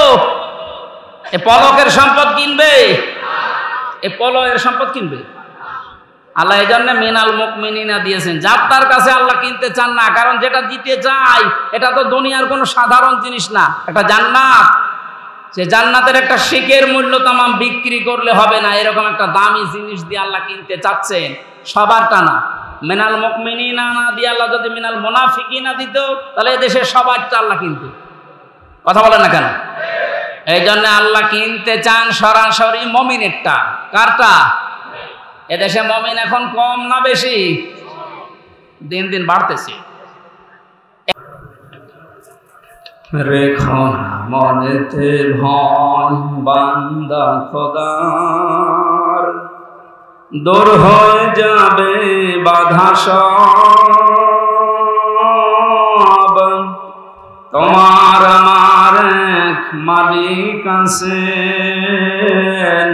এ পলকের সম্পদ কিনবে? এ পলয়ের সম্পদ কিনবে? আল্লাহ এই জন্য মিনাল মুমিনিনা দিয়েছেন। যার তার কাছে আল্লাহ কিনতে চান না, কারণ যেটা দিতে চাই এটা তো দুনিয়ার কোনো সাধারণ জিনিস না, এটা জান্নাত। যে জান্নাতের একটা শিকের মূল্য তামাম বিক্রি করলে হবে না, এরকম একটা দামি জিনিস দিয়ে আল্লাহ কিনতে চাচ্ছেন। সবারটা না, মিনাল মুমিনিনা না দিয়ে আল্লাহ যদি মিনাল মুনাফিকিনা দিত, তাহলে এদেশে সবারটা আল্লাহ কিনতো। কথা বলেন না কেন? এই জন্য আল্লাহ কিনতে চান সরাসরি মুমিনেরটা। কারটা? এদেশে মুমিন এখন কম না বেশি? দিন দিন বাড়তেছে। রেখো না মনেতে ভয় বান্দা খোদার, দূর হয়ে যাবে বাধা সব। তোমার আমার এক মালিক আছেন,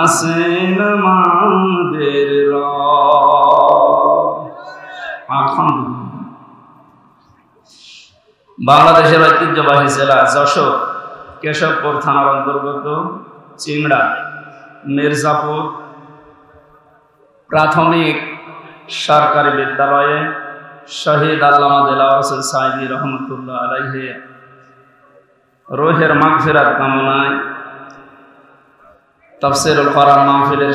আছেন আমাদের রব। বাংলাদেশের ঐতিহ্যবাহী জেলা যশোর কেশবপুর থানার অন্তর্গত চিংড়া মির্জাপুর প্রাথমিক সরকারি বিদ্যালয়ে শহীদ আল্লামা দেলাওয়ার হোসেন সাঈদী রহমতুল্লাহ আলাইহি রুহের মাগফিরাত কামনায় তাফসীরুল কোরআন মাহফিলের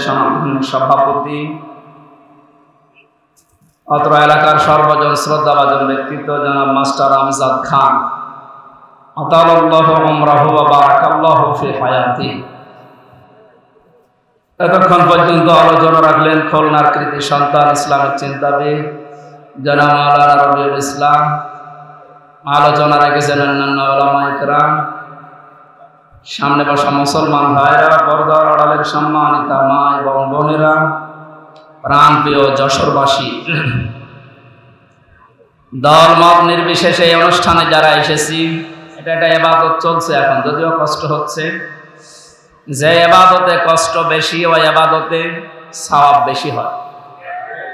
সভাপতি, অত্র এলাকার সর্বজন শ্রদ্ধাভাজন ব্যক্তিত্ব জনাব মাস্টার আমজাদ খান, আতালাল্লাহু উমরাহু ওয়া বারাকাল্লাহু ফি হায়াতি, এতক্ষণ পর্যন্ত আলোচনা রাখলেন খুলনার কৃতি সন্তান ইসলামিক চিন্তাবিদ জনাব মাওলানা রবিউল ইসলাম। আলোচনা রেখেছেন অন্যান্য উলামা ইকরাম। সামনে বসা মুসলমান ভাইরা, পর্দার আড়ালের সম্মানিতা মা এবং বোনেরা, প্রাণপ্রিয় যশোরবাসী, দল মত নির্বিশেষে এই অনুষ্ঠানে যারা এসেছি, এটা একটা ইবাদত চলছে এখন, যদিও কষ্ট হচ্ছে। যে ইবাদতে কষ্ট বেশি, ওই ইবাদতে সওয়াব বেশি হয়।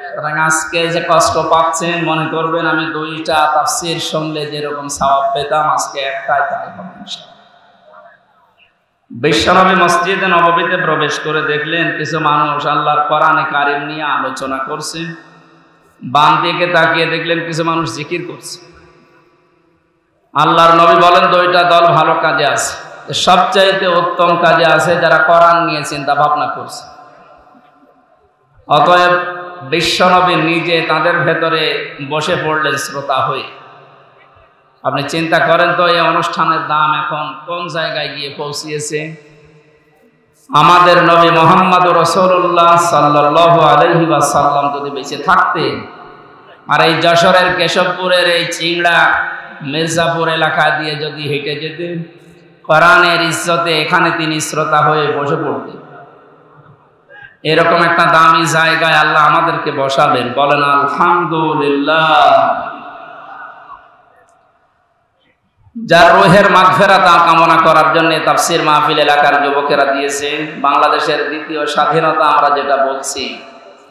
সুতরাং আজকে যে কষ্ট পাচ্ছেন, মনে করবেন আমি দুইটা তাফসীর শুনলে যেরকম সওয়াব পেতাম, আজকে একটাই তাই হবে ইনশাআল্লাহ। বিশ্বনবী মসজিদে নববীতে প্রবেশ করে দেখলেন কিছু মানুষ আল্লাহর কোরআনে কারিম নিয়ে আলোচনা করছে। বাম দিকে তাকিয়ে দেখলেন কিছু মানুষ জিকির করছে। আল্লাহর নবী বলেন দুইটা দল ভালো কাজে আছে, সবচাইতে উত্তম কাজে আছে যারা কোরআন নিয়ে চিন্তা ভাবনা করছে। অতএব বিশ্বনবী নিজে তাদের ভেতরে বসে পড়লেন শ্রোতা হয়ে। আপনি চিন্তা করেন তো, এই অনুষ্ঠানের দাম এখন কোন জায়গায় গিয়ে পৌঁছিয়েছে। আমাদের নবী মুহাম্মদ রাসূলুল্লাহ সাল্লাল্লাহু আলাইহি ওয়াসাল্লাম যদি বেঁচে থাকতেন, আর এই যশোরের কেশবপুরের এই চিংড়া মির্জাপুর এলাকা দিয়ে যদি হেঁটে যেতেন, কোরআনের ইজ্জতে এখানে তিনি শ্রোতা হয়ে বসে পড়তেন। এরকম একটা দামি জায়গায় আল্লাহ আমাদেরকে বসাবেন। বলেন আলহামদুলিল্লাহ। যার রুহের মাগফিরাত কামনা করার জন্য তাফসীর মাহফিল এলাকার যুবকেরা দিয়েছে। বাংলাদেশের দ্বিতীয় স্বাধীনতা আমরা যেটা বলছি,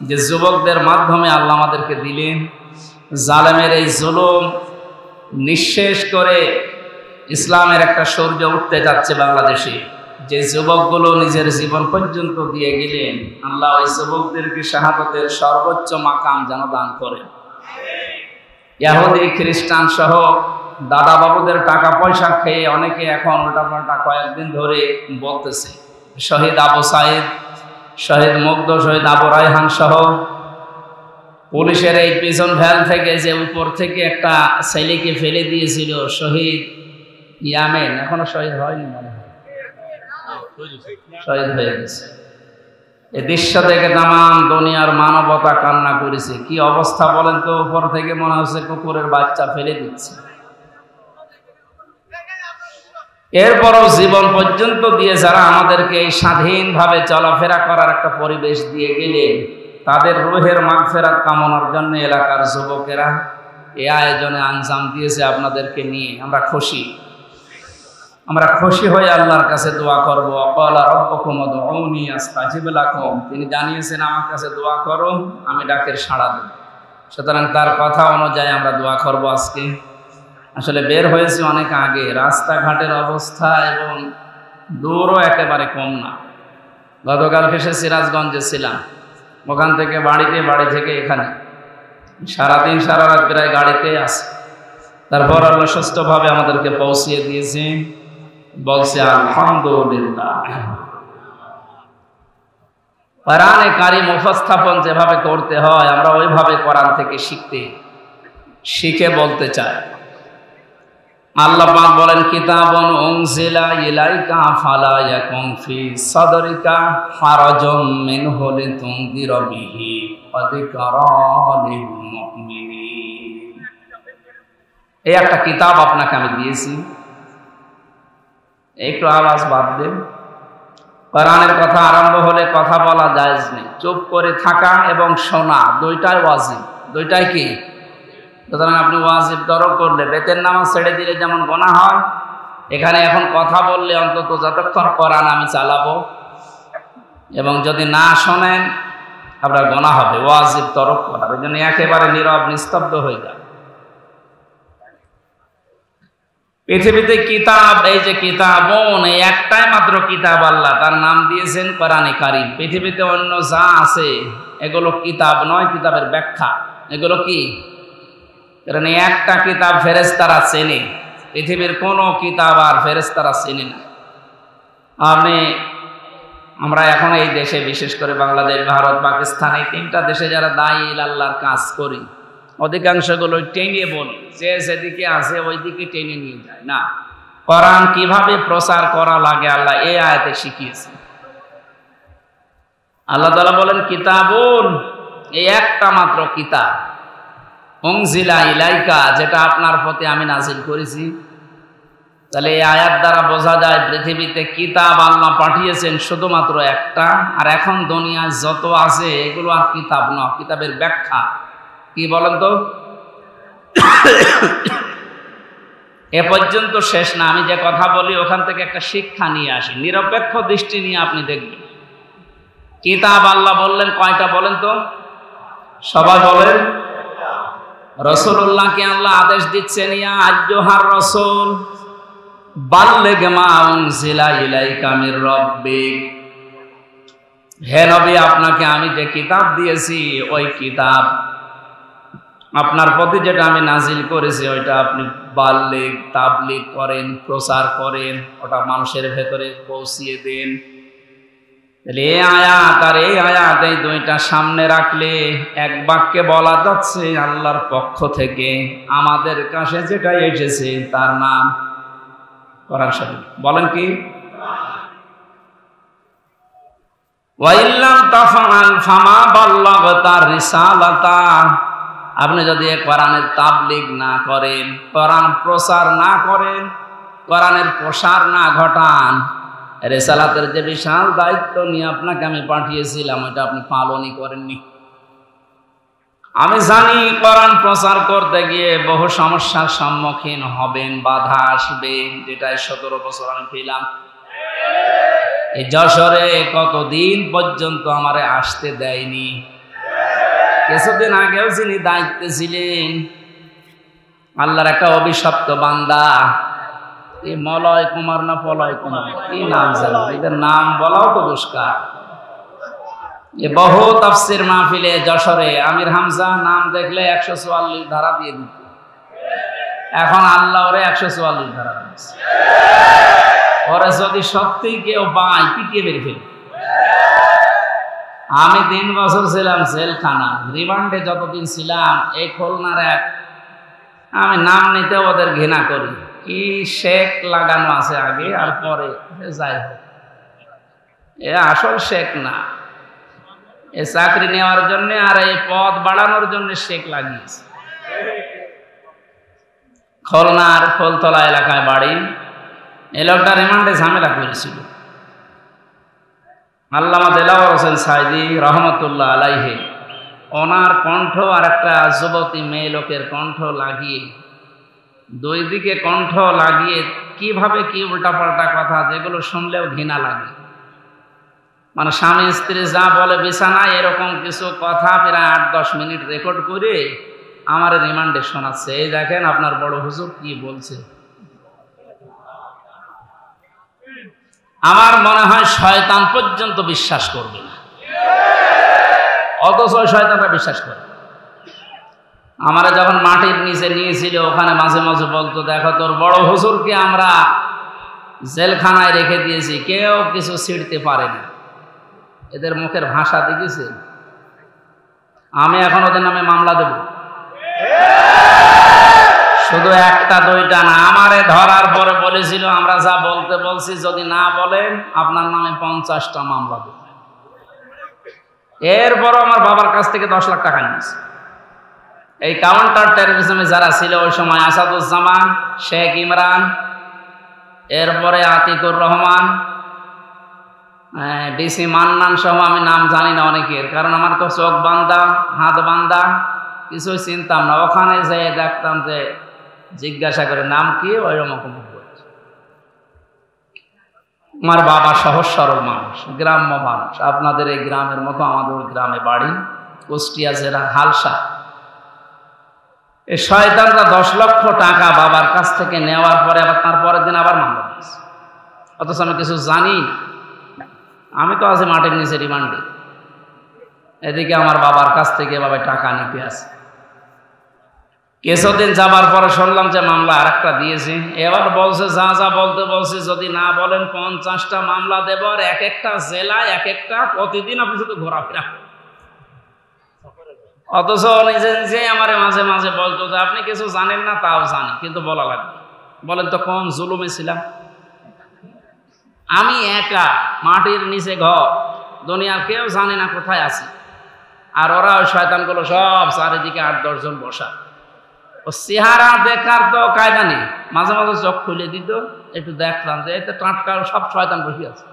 যে যুবকদের মাধ্যমে আল্লাহ আমাদেরকে দিলেন। জালেমের এই জুলুম নিঃশেষ করে ইসলামের একটা সূর্য উঠতে যাচ্ছে বাংলাদেশে। যে যুবকগুলো নিজের জীবন পর্যন্ত দিয়ে গেলেন, আল্লাহ ওই যুবকদেরকে শাহাদাতের সর্বোচ্চ মাকাম যেন দান করেন। ইহুদি খ্রিস্টান সহ দাদা বাবুদের টাকা পয়সা খেয়ে অনেকে এখন উল্টাপাল্টা কয়েকদিন ধরে বলতেছে, শহীদ আবু সাইদ, শহীদ মুগ্ধ, শহীদ আবু রায়হান সহ পুলিশের এই পিছন ভ্যান থেকে যে উপর থেকে একটা ছেলেকে ফেলে দিয়েছিল, শহীদ ইয়ামেন, এখনো শহীদ হয়নি, মনে হয় শহীদ হয়ে গেছে। এই দৃশ্য দেখে তামাম দুনিয়ার মানবতা কান্না করেছে। কি অবস্থা বলেন তো, উপর থেকে মনে হচ্ছে কুকুরের বাচ্চা ফেলে দিচ্ছে। এরপরও জীবন পর্যন্ত দিয়ে যারা আমাদেরকে এই স্বাধীনভাবে চলাফেরা করার একটা পরিবেশ দিয়ে গেলেন, তাদের রুহের মাগফিরাত কামনার জন্য এলাকার যুবকেরা এই আয়োজনে আঞ্জাম দিয়েছে আপনাদেরকে নিয়ে। আমরা খুশি। আমরা খুশি হয়ে আল্লাহর কাছে দোয়া করবো। ক্বালা রাব্বুকুম উদউনি আস্তাজিব লাকুম, তিনি জানিয়েছেন আমার কাছে দোয়া করো, আমি ডাকের সাড়া দেব। সুতরাং তার কথা অনুযায়ী আমরা দোয়া করব। আজকে আসলে বের হয়েছি অনেক আগে, রাস্তাঘাটের অবস্থা এবং দূরও একেবারে কম না। গতকালকে সে সিরাজগঞ্জে ছিলাম, ওখান থেকে বাড়িতে, বাড়ি থেকে এখানে সারাদিন সারা রাত প্রায় গাড়িতে আসে। তারপর আল্লাহ সুস্থভাবে আমাদেরকে পৌঁছিয়ে দিয়েছে। বলছে আলহামদুলিল্লাহ। কোরআনে কারীম উপস্থাপন যেভাবে করতে হয় আমরা ওইভাবে কোরআন থেকে শিখে বলতে চাই। আল্লাহ পাক বলেন কিতাবুন উনজিলা ইলাইকা ফালা ইয়াকুন ফি সাদরিকা হারাজুম মিনহু লিতুনদিরা বিহি ওয়া যিকরা লিল মুমিনিন। এই একটা কিতাব আপনাকে আমি দিয়েছি, একটু আওয়াজ বাদ দেন। কোরআনের কথা আরম্ভ হলে কথা বলা জায়েজ নেই, চুপ করে থাকা এবং শোনা দুইটাই ওয়াজিব। দুইটাই কি? সুতরাং আপনি ওয়াজিব তরক করলে, বেতের নামাজ ছেড়ে দিলে যেমন গুনাহ হয়, এখানে এখন কথা বললে অন্তত যতক্ষণ কোরআন আমি চালাবো এবং যদি না শোনেন আপনার গুনাহ হবে। ওয়াজিব তরক করার জন্য একেবারে নীরব নিস্তব্ধ হয়ে যায়। পৃথিবীতে কিতাব, এই যে কিতাবুন, এই একটাই মাত্র কিতাব আল্লাহ তার নাম দিয়েছেন কোরআনে কারীম। পৃথিবীতে অন্য যা আছে এগুলো কিতাব নয়, কিতাবের ব্যাখ্যা। এগুলো কি? কারণ একটা কিতাব ফেরেশতারা চেনে, পৃথিবীর কোনো কিতাব আর ফেরেশতারা চেনে না। আমরা এখন এই দেশে, বিশেষ করে বাংলাদেশ, ভারত, পাকিস্তান, এই তিনটা দেশে যারা দায়ী আল্লাহর কাজ করি, অধিকাংশগুলো টেনে বলি, যে যেদিকে আছে ওই দিকে টেনে নিয়ে যায় না। কোরআন কিভাবে প্রচার করা লাগে আল্লাহ এই আয়াতে শিখিয়েছে। আল্লাহ তাআলা বলেন কিতাবুন, এই একটা মাত্র কিতাব, উনজিলা ইলাইকা, যেটা আপনার প্রতি আমি নাজিল করেছি। তাহলে এই আয়াত দ্বারা বোঝা যায় পৃথিবীতে কিতাব আল্লাহ পাঠিয়েছেন শুধুমাত্র একটা, আর এখন দুনিয়ায় যত আছে এগুলো আর কিতাব নয়, কিতাবের ব্যাখ্যা। কি বলেন তো? এ পর্যন্ত শেষ না, আমি যে কথা বলি ওখান থেকে একটা শিক্ষা নিয়ে আসি, নিরপেক্ষ দৃষ্টি নিয়ে আপনি দেখবেন। কিতাব আল্লাহ বললেন কয়টা বলেন তো? সবাই বলেন। রাসূলুল্লাহকে আল্লাহ আদেশ দিচ্ছেন, ইয়া আইয়ুহার রাসূল বাল্লিগ মা উনজিলা ইলাইকা মির রাব্বিক, হে নবী আপনাকে আমি যে কিতাব দিয়েছি ওই কিতাব, আপনার প্রতি যেটা আমি নাজিল করেছি ওইটা আপনি বাল্লিগ, তাবলিগ করেন, প্রচার করেন, ওটা মানুষের ভেতরে পৌঁছিয়ে দেন। তাহলে এই আয়াত আর এই আয়াত, এই দুইটা সামনে রাখলে এক বাক্যে বলা যাচ্ছে আল্লাহর পক্ষ থেকে আমাদের কাছে যেটা এসেছে তার নাম কোরআন শরীফ। বলেন কি? ওয়া ইল্লাম তাফআল ফামা বাল্লাগতা রিসালাতা, আপনি যদি কোরআনের তাবলিগ না করেন, কোরআন প্রচার না করেন, কোরআনের প্রসার না ঘটান, রিসালাতের যে বিশাল দায়িত্ব নিয়ে আপনাকে আমি পাঠিয়েছিলাম ওটা আপনি পালনই করেননি। আমি জানি কোরআন প্রচার করতে গিয়ে বহু সমস্যার সম্মুখীন হবেন, বাধা আসবে, যেটা 17 বছর আমি পেলাম। এই যশোরে কতদিন পর্যন্ত আমারে আসতে দেয়নি। কিছুদিন আগেও যিনি দায়িত্বে ছিলেন, আল্লাহর একটা অভিশপ্ত বান্দা, এই মলয় কুমার না পলয় কুমার, কি নাম জানো, এদের নাম বলাও তো দুষ্কার। এ বহু তাফসীর মাহফিলে যশোরে আমির হামজা নাম দেখলে 144 ধারা দিয়ে দিত, এখন আল্লাহ ওরে 144 ধারা দিচ্ছে। ওরে যদি সত্যি কেউ পায় পিটিয়ে বের ফেলে। আমি 3 বছর ছিলাম জেলখানা, রিমান্ডে যতদিন ছিলাম, এই খুলনার এক, আমি নাম নিতে ওদের ঘৃণা করি, কি শেখ লাগানো আছে আগে আর পরে, যাই হোক এ আসল শেখ না, এ চাকরি নেওয়ার জন্য আর এই পদ বাড়ানোর জন্য শেখ লাগিয়েছে। খুলনার ফুলতলা এলাকায় বাড়ি। এই লোকটা রিমান্ডে ঝামেলা করেছিল। আল্লামা দেলাওয়ার হোসেন সাইদি রহমতুল্লাহ আলাইহি, ওনার কণ্ঠ আর একটা যুবতী মেয়ে লোকের কণ্ঠ লাগিয়ে, দুই দিকে কণ্ঠ লাগিয়ে কিভাবে কি উল্টাপাল্টা কথা, যেগুলো শুনলেও ঘৃণা লাগে। মানে স্বামী স্ত্রী যা বলে বিছানায় এরকম কিছু কথা প্রায় 8-10 মিনিট রেকর্ড করে আমার রিমান্ডে শোনাচ্ছে। এই দেখেন আপনার বড় হুজুর কি বলছে। আমার মনে হয় শয়তান পর্যন্ত বিশ্বাস করবে না, অথচ শয়তানরা বিশ্বাস করে। আমারা যখন মাটির নিচে নিয়েছিল, ওখানে মাঝে মাঝে বলতো, দেখো তোর বড় হুজুরকে আমরা জেলখানায় রেখে দিয়েছি, কেউ কিছু ছিঁড়তে পারে না। এদের মুখের ভাষা দেখেছে। আমি এখন ওদের নামে মামলা দেব, শুধু একটা দুইটা না। আমারে ধরার পরে বলেছিল আমরা যা বলতে বলছি যদি না বলেন আপনার নামে 50টা মামলা দেব। এরপরও আমার বাবার কাছ থেকে 10 লাখ টাকা নিয়েছে। এই কাউন্টার টেররিজমে যারা ছিল ওই সময় আসাদুজ্জামান, শেখ ইমরান, এরপরে আতিকুর রহমান, ডিসি মান্নান সহ, আমি নাম জানি না অনেকের, কারণ আমার তো চোখ বান্ধা হাত বান্ধা, কিছুই চিনতাম না। ওখানে যেয়ে দেখতাম যে জিজ্ঞাসা করে নাম কি, ওই রকম। আমার বাবা সহজ সরল মানুষ, গ্রাম্য মানুষ, আপনাদের এই গ্রামের মতো আমাদের গ্রামে বাড়ি, কুষ্টিয়া জেলা হালসা। এই শয়তানরা 10 লক্ষ টাকা বাবার কাছ থেকে নেওয়ার পরে আবার তার পরের দিন আবার মামলা দিয়েছে, অথচ আমি কিছু জানি না। আমি তো আছি মাটির নিচে রিমান্ডে, এদিকে আমার বাবার কাছ থেকে বাবা টাকা নিতে আসে। কিছুদিন যাবার পরে শুনলাম যে মামলা আরেকটা দিয়েছে। এবার বলছে যা যা বলতে বলছে যদি না বলেন 50টা মামলা দেব, আর এক একটা জেলায় এক একটা, প্রতিদিন আপনি শুধু ঘোরাফেরা। অথচ নিজে নিজে আমার মাঝে মাঝে বলতো যে আপনি কিছু জানেন না, তাও জানি, কিন্তু বলা লাগবে। বলেন তো কোন জুলুমে ছিলাম আমি? একা মাটির নিচে ঘর, দুনিয়ার কেউ জানে না কোথায় আছি। আর ওরা ওই শয়তানগুলো সব চারিদিকে 8-10 জন বসা। ও চেহারা দেখার তো কায়দা নেই, মাঝে মাঝে চোখ খুলে দিত, একটু দেখলাম যে এতে টাটকা সব শয়তান বসে আছে।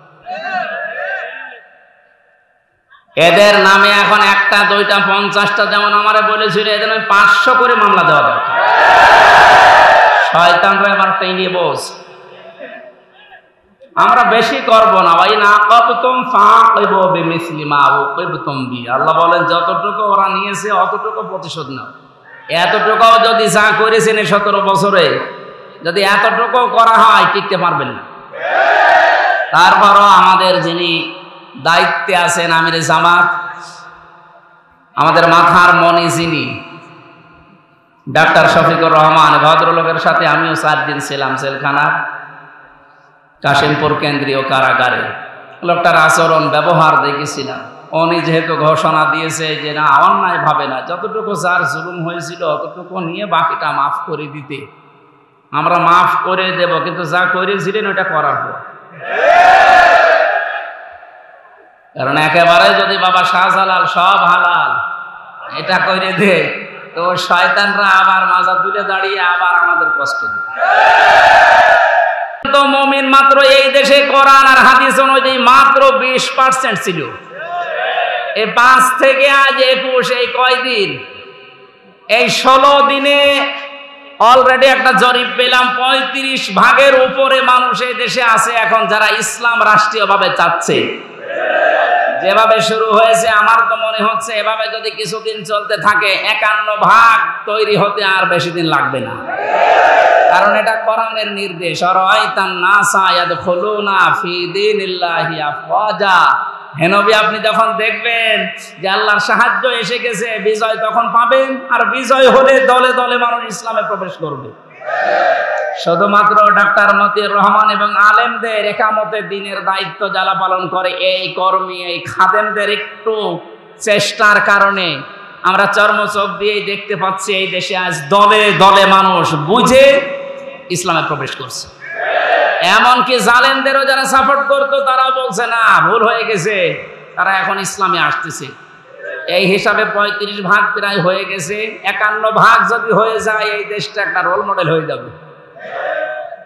এদের নামে এখন একটা দুইটা 50টা, যেমন আমারে বলেছিল এদের 500 করে মামলা দেওয়া দরকার। শয়তানরা এবার টেনে বস, আমরা বেশি করব না ভাই। না কবতুম ফাকিবু বিমিসলি মা উকিবতুম বি, আল্লাহ বলেন যতটুকু ওরা নিয়েছে অতটুকু প্রতিশোধ নাও। এতটুকুও যদি যা করেছেন 17 বছরে, যদি এতটুকু করা হয় টিকতে পারবেন না। তারপরও আমাদের যিনি দায়িত্বে আছেন আমিরে জামাত, আমাদের মাথার মনি যিনি ডাক্তার শফিকুর রহমান, ভদ্রলোকের সাথে আমিও 4 দিন ছিলাম জেলখানা, কাশিমপুর কেন্দ্রীয় কারাগারে। লোকটার আচরণ ব্যবহার দেখেছিলাম। উনি যেহেতু ঘোষণা দিয়েছে যে না অন্যায় ভাবে না, যতটুকু যার জুলুম হয়েছিল অতটুকু নিয়ে বাকিটা মাফ করে দিতে, আমরা মাফ করে দেব, কিন্তু যা করেছিলেন ওটা করার পর। কারণ একেবারে যদি বাবা শাহজালাল সব হালাল এটা করে দে, তো শয়তানরা আবার মাজা তুলে দাঁড়িয়ে আবার আমাদের কষ্ট দেবে। তো মুমিন মাত্র এই দেশে কোরআন আর হাদিস অনুযায়ী মাত্র 20% ছিল। এই 5 থেকে আজ 21, এই কয়দিন, এই 16 দিনে অলরেডি একটা জরিপ পেলাম 35% উপরে মানুষ এই দেশে আছে এখন যারা ইসলাম রাষ্ট্রীয়ভাবে চাচ্ছে। যেভাবে শুরু হয়েছে আমার তো মনে হচ্ছে এভাবে যদি কিছুদিন চলতে থাকে 51% তৈরি হতে আর বেশি দিন লাগবে না। কারণ এটা কোরআনের নির্দেশ, আরাআইতান নাসা ইয়াদখুলুনা ফি দীনিল্লাহি আফওয়াজা। হে নবী, আপনি যখন দেখবেন যে আল্লাহর সাহায্য এসে গেছে, বিজয় তখন পাবেন, আর বিজয় হলে দলে দলে মানুষ ইসলামে প্রবেশ করবে। শুধুমাত্র ডাক্তার মতিউর রহমান এবং আলেমদের একামতে দিনের দায়িত্ব যারা পালন করে, এই কর্মী, এই খাদেমদের একটু চেষ্টার কারণে আমরা চর্মচোখ দিয়েই দেখতে পাচ্ছি এই দেশে আজ দলে দলে মানুষ বুঝে ইসলামে প্রবেশ করছে। এমনকি জালেমদেরও যারা সাপোর্ট করতো তারাও বলছে না, ভুল হয়ে গেছে, তারা এখন ইসলামে আসতেছে। এই হিসাবে 35% প্রায় হয়ে গেছে। 51% যদি হয়ে যায় এই দেশটা একটা রোল মডেল হয়ে যাবে।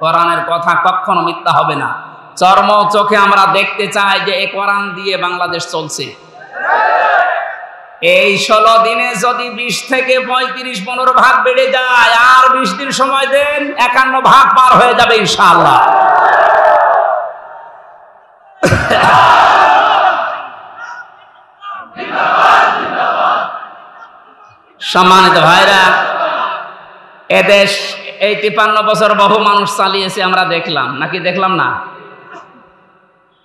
কোরআনের কথা কখনো মিথ্যা হবে না। চর্ম চোখে আমরা দেখতে চাই যে এই কোরআন দিয়ে বাংলাদেশ চলছে। এই 16 দিনে যদি 20 থেকে 35-15% বেড়ে যায়, আর 20 দিন সময় দেন, 51% পার হয়ে যাবে ইনশাআল্লাহ। সম্মানিত ভাইরা, এদেশ এই 53 বছর বহু মানুষ চালিয়েছে, আমরা দেখলাম নাকি দেখলাম না?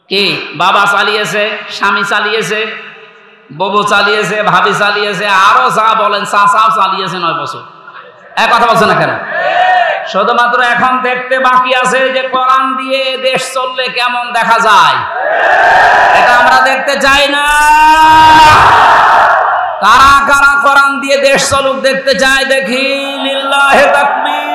কি বাবা চালিয়েছে, স্বামী চালিয়েছে, ববু চালিয়েছে, ভাবি চালিয়েছে, আরো যা বলেন চাচাও চালিয়েছে 9 বছর। এক কথা বলছে না কেন? শুধুমাত্র এখন দেখতে বাকি আছে যে কোরআন দিয়ে দেশ চললে কেমন দেখা যায়, এটা আমরা দেখতে চাই না। কারা কারা কোরআন দিয়ে দেশ চলুক দেখতে চায় দেখি? লিল্লাহে তাকবীর।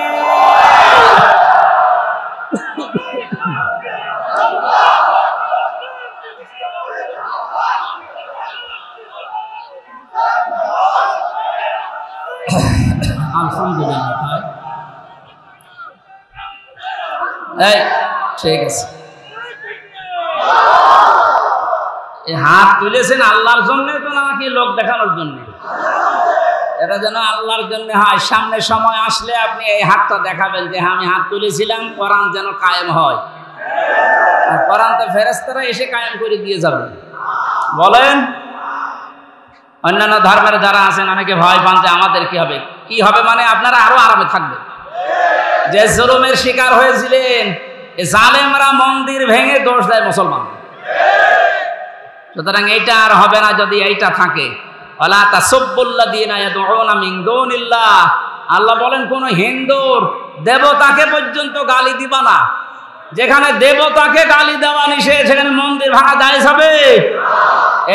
আলহামদুলিল্লাহ। এই ঠিক আছে, এই হাত তুলেছেন আল্লাহর জন্য তো নাকি লোক দেখানোর জন্য? এটা যেন আল্লাহর জন্য হয়। সামনে সময় আসলে আপনি এই হাতটা দেখাবেন যে আমি হাত তুলেছিলাম, কোরআন যেন কায়েম হয়। আর কোরআন তো ফেরেশতারা এসে কায়েম করে দিয়ে যাবে। বলেন, অন্যান্য ধর্মের যারা আছেন অনেকে ভয় পান যে আমাদের কি হবে। কি হবে মানে আপনারা আরো আরামে থাকবেন। যে জুলুমের শিকার হয়েছিলেন, জালেমরা মন্দির ভেঙে দোষ দেয় মুসলমান। সুতরাং এইটা আর হবে না যদি এইটা থাকে। ওয়ালা তাসুব্বুল্লাযীনা ইয়াদউনা মিন দুনিল্লাহ, আল্লাহ বলেন কোন হিন্দুর দেবতাকে পর্যন্ত গালি দিবা না। যেখানে দেবতাকে গালি দেওয়া নিষেধ সেখানে মন্দির ভাঙা জায়েজ হবে?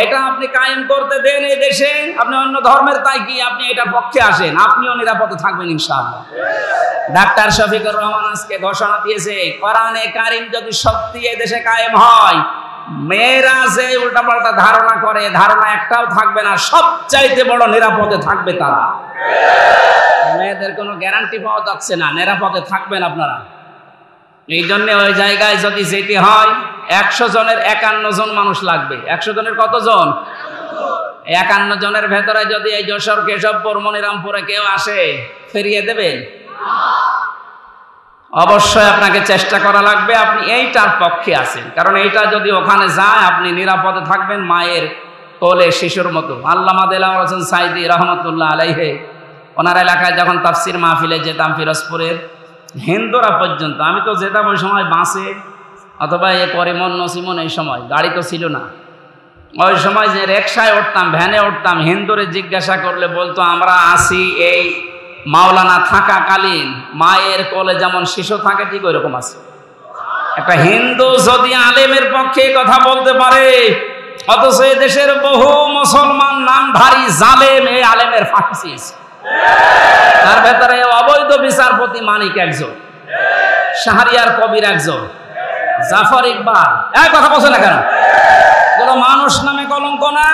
এটা আপনি কায়েম করতে দেন এই দেশে। আপনি অন্য ধর্মের তাই কি আপনি এটার পক্ষে আসেন, আপনিও নিরাপদে থাকবেন ইনশাআল্লাহ। ডাক্তার শফিকুর রহমান আজকে ঘোষণা দিয়েছে কোরআনে কারিম যদি সত্যি এই দেশে কায়েম হয়, মেয়েরা যে উল্টাপাল্টা ধারণা করে ধারণা একটাও থাকবে না, সবচাইতে বড় নিরাপদে থাকবে তারা। মেয়েদের কোনো গ্যারান্টি পাওয়া যাচ্ছে না, নিরাপদে থাকবেন আপনারা। এই জন্য ওই জায়গায় যদি যেতে হয় 100 জনের 51 জন মানুষ লাগবে। 100 জনের কতজন? 51 জনের ভেতরে যদি এই যশোর, কেশবপুর, মনিরামপুরে কেউ আসে, ফিরিয়ে দেবেন? অবশ্যই আপনাকে চেষ্টা করা লাগবে। আপনি এইটার পক্ষে আছেন, কারণ এইটা যদি ওখানে যায় আপনি নিরাপদে থাকবেন মায়ের কোলে শিশুর মতো। আল্লামা দেলাওয়ার হোসেন সাইদি রহমতুল্লাহ আলাইহি ওনার এলাকায় যখন তাফসির মাহফিলে যেতাম ফিরোজপুরের, হিন্দুরা পর্যন্ত, আমি তো যেতাম ওই সময় বাসে অথবা এ করিমন নসিমন, এই সময় গাড়ি তো ছিল না। ওই সময় যে রিকশায় উঠতাম, ভ্যানে উঠতাম, হিন্দুরে জিজ্ঞাসা করলে বলতো আমরা আসি এই মাওলানা থাকাকালীন মায়ের কোলে যেমন শিশু থাকে ঠিক ওই রকম আছে। একটা হিন্দু যদি আলেমের পক্ষে কথা বলতে পারে, অথচ এই দেশের বহু মুসলমান নামধারী জালেম এই আলেমের ফাঁকি। তার ভেতরে অবৈধ বিচারপতি মানিক একজন, শাহরিয়ার কবির একজন, জাফর ইকবাল। এক কথা বলছে না কেন? এগুলো মানুষ নামে কলঙ্ক না?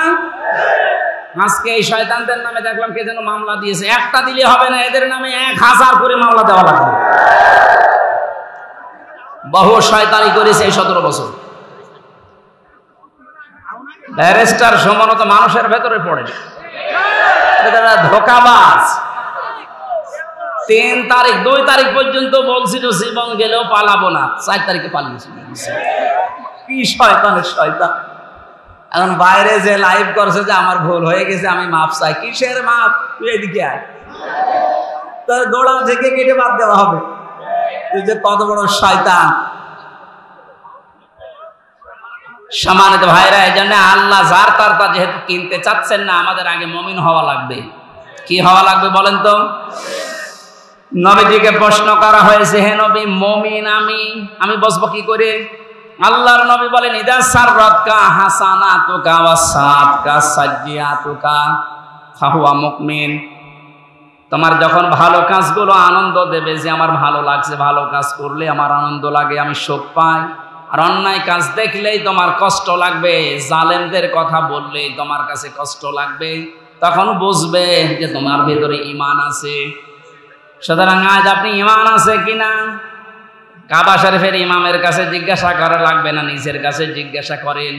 আজকে এই শয়তানদের নামে দেখলাম কে যেন মামলা দিয়েছে। একটা দিলে হবে না, এদের নামে 1000 করে মামলা দেওয়া লাগবে। বহু শয়তানি করেছে এই 17 বছর। ব্যারিস্টার সমানত মানুষের ভেতরে পড়ে, ধোঁকাবাজ। 3 তারিখ 2 তারিখ পর্যন্ত বলছিল জীবন গেলেও পালাবো না, 4 তারিখে পালিয়েছিল। কি শয়তানের শয়তান! এখন বাইরে যে লাইভ করছে যে আমার ভুল হয়ে গেছে, আমি মাপ চাই। কিসের মাপ? তুই এদিকে আয়, তোর গোড়া থেকে কেটে বাদ দেওয়া হবে। তুই যে কত বড় শয়তান! সম্মানিত ভাইরা, এই জন্য আল্লাহ যার তার তা যেহেতু কিনতে চাচ্ছেন না, আমাদের আগে মুমিন হওয়া লাগবে। কি হওয়া লাগবে বলেন তো? নবীজিকে প্রশ্ন করা হয়েছে, হে নবী, মুমিন আমি বসবো কি করে? আল্লাহর নবী বলেন, ইদা সাররাতকা হাসানাতুকা ওয়া সাআতকা সাজ্জিয়াতুকা ফাহুয়া মুমিন। তোমার যখন ভালো কাজগুলো আনন্দ দেবে, যে আমার ভালো লাগছে, ভালো কাজ করলে আমার আনন্দ লাগে, আমি সুখ পাই। আর অন্যায় কাজ দেখলেই তোমার কষ্ট লাগবে, জালেমদের কথা বললেই তোমার কাছে কষ্ট লাগবে, তখন বুঝবে যে তোমার ভেতরে ঈমান আছে। সুতরাং আজ আপনি ঈমান আছে কিনা কাবা শরীফের ইমামের কাছে জিজ্ঞাসা করা লাগবে না, নিজের কাছে জিজ্ঞাসা করেন।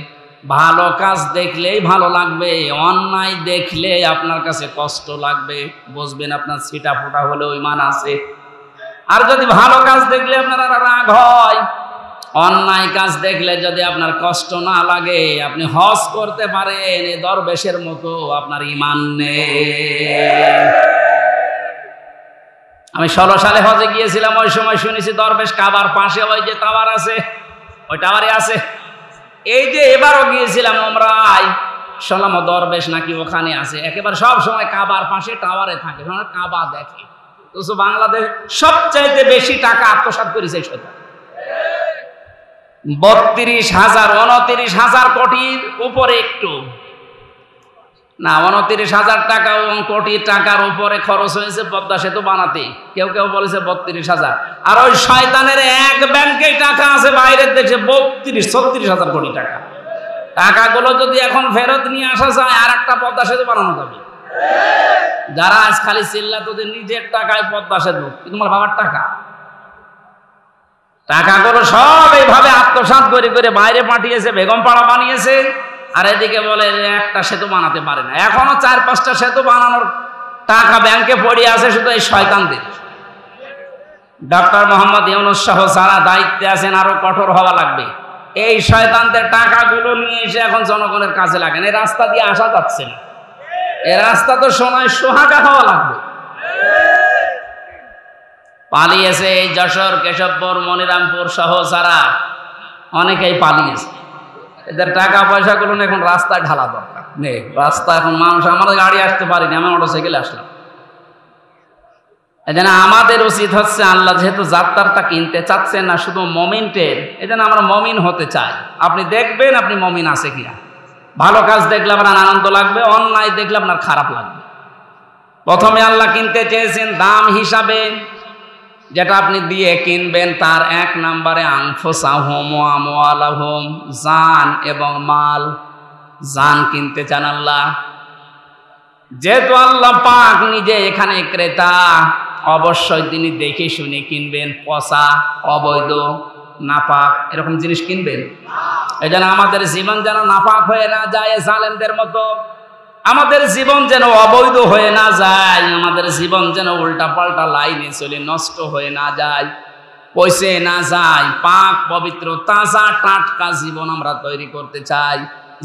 ভালো কাজ দেখলেই ভালো লাগবে, অন্যায় দেখলে আপনার কাছে কষ্ট লাগবে, বুঝবেন আপনার ছিটা ফোটা হলেও ঈমান আছে। আর যদি ভালো কাজ দেখলে আপনার রাগ হয়, অন্যায় কাজ দেখলে যদি আপনার কষ্ট না লাগে, আপনি হজ করতে পারেন এই দরবেশের মতো, আপনার ঈমান নেই। আমি 16 সালে হজে গিয়েছিলাম, ওই সময় শুনেছি দরবেশ কাবার পাশে ওই যে টাওয়ার আছে, ওই টাওয়ারে আছে। এই যে এবারও গিয়েছিলাম উমরায়, শুনলাম দরবেশ নাকি ওখানে আছে, একেবারে সব সময় কাবার পাশে টাওয়ারে থাকে, কাবা দেখে। তো বাংলাদেশ সবচাইতে বেশি টাকা আত্মসাৎ করেছে শয়তান। 32,000 কোটির উপরে একটু না, 29,000 টাকা কোটি টাকার উপরে খরচ হয়েছে পদ্মা সেতু বানাতে। কেউ কেউ বলেছে 32,000। আর ওই শয়তানের এক ব্যাংকে টাকা আছে বাইরের দেশে 32-36,000 কোটি টাকা। টাকাগুলো যদি এখন ফেরত নিয়ে আসা যায় আর একটা পদ্মা সেতু বানানো যাবে। যারা আজ খালি চিল্লা তোদের নিজের টাকায় পদ্মা সেতু, তোমার বাবার টাকা, টাকাগুলো সব এইভাবে আত্মসাৎ করে করে বাইরে পাঠিয়েছে, বেগমপাড়া বানিয়েছে। আর এদিকে বলে একটা সেতু বানাতে পারে না। এখনো 4-5টা সেতু বানানোর টাকা ব্যাংকে পড়ে আছে শুধু এই শয়তানদের। ডক্টর মোহাম্মদ ইউনূস সহ যারা দায়িত্বে আছেন আরো কঠোর হওয়া লাগবে। এই শয়তানদের টাকাগুলো নিয়ে এসে এখন জনগণের কাজে লাগেন। এই রাস্তা দিয়ে আসা যাচ্ছে না, এই রাস্তা তো সোনায় সোহাগা হওয়া লাগবে। পালিয়েছে এই যশোর, কেশবপুর, মনিরামপুর সহ যারা অনেকেই পালিয়েছে। এদের টাকা পয়সাগুলো এখন রাস্তায় ঢালা দরকার নেই। রাস্তা এখন মানুষ, আমাদের গাড়ি আসতে পারিনি, আমি মোটরসাইকেলে আসলাম। এই জন্য আমাদের উচিত হচ্ছে, আল্লাহ যেহেতু যাত্রাটা কিনতে চাচ্ছেন না শুধু মমিনটের, এই জন্য আমরা মমিন হতে চাই। আপনি দেখবেন আপনি মমিন আছে কিনা। ভালো কাজ দেখলে আপনার আনন্দ লাগবে, অন্যায় দেখলে আপনার খারাপ লাগবে। প্রথমে আল্লাহ কিনতে চেয়েছেন দাম হিসাবে, যেটা আপনি দিয়ে কিনবেন তার 1 নম্বরে আনফুসাহুম ওয়া আমওয়ালাহুম, জান এবং মাল। জান কিনতে চান আল্লাহ। যেহেতু আল্লাহ পাক নিজে এখানে ক্রেতা, অবশ্যই তিনি দেখে শুনে কিনবেন। পচা, অবৈধ, নাপাক এরকম জিনিস কিনবেন। এই জন্য আমাদের জীবন যেন নাপাক হয়ে না যায় জালেমদের মতো। আমাদের জীবন যেন অবৈধ হয়ে না যায়, আমাদের জীবন যেন উল্টা পাল্টা লাইনে চলে নষ্ট হয়ে না যায়, পয়সে না যায়। পাক পবিত্র তাজা টাটকা জীবন আমরা তৈরি করতে চাই।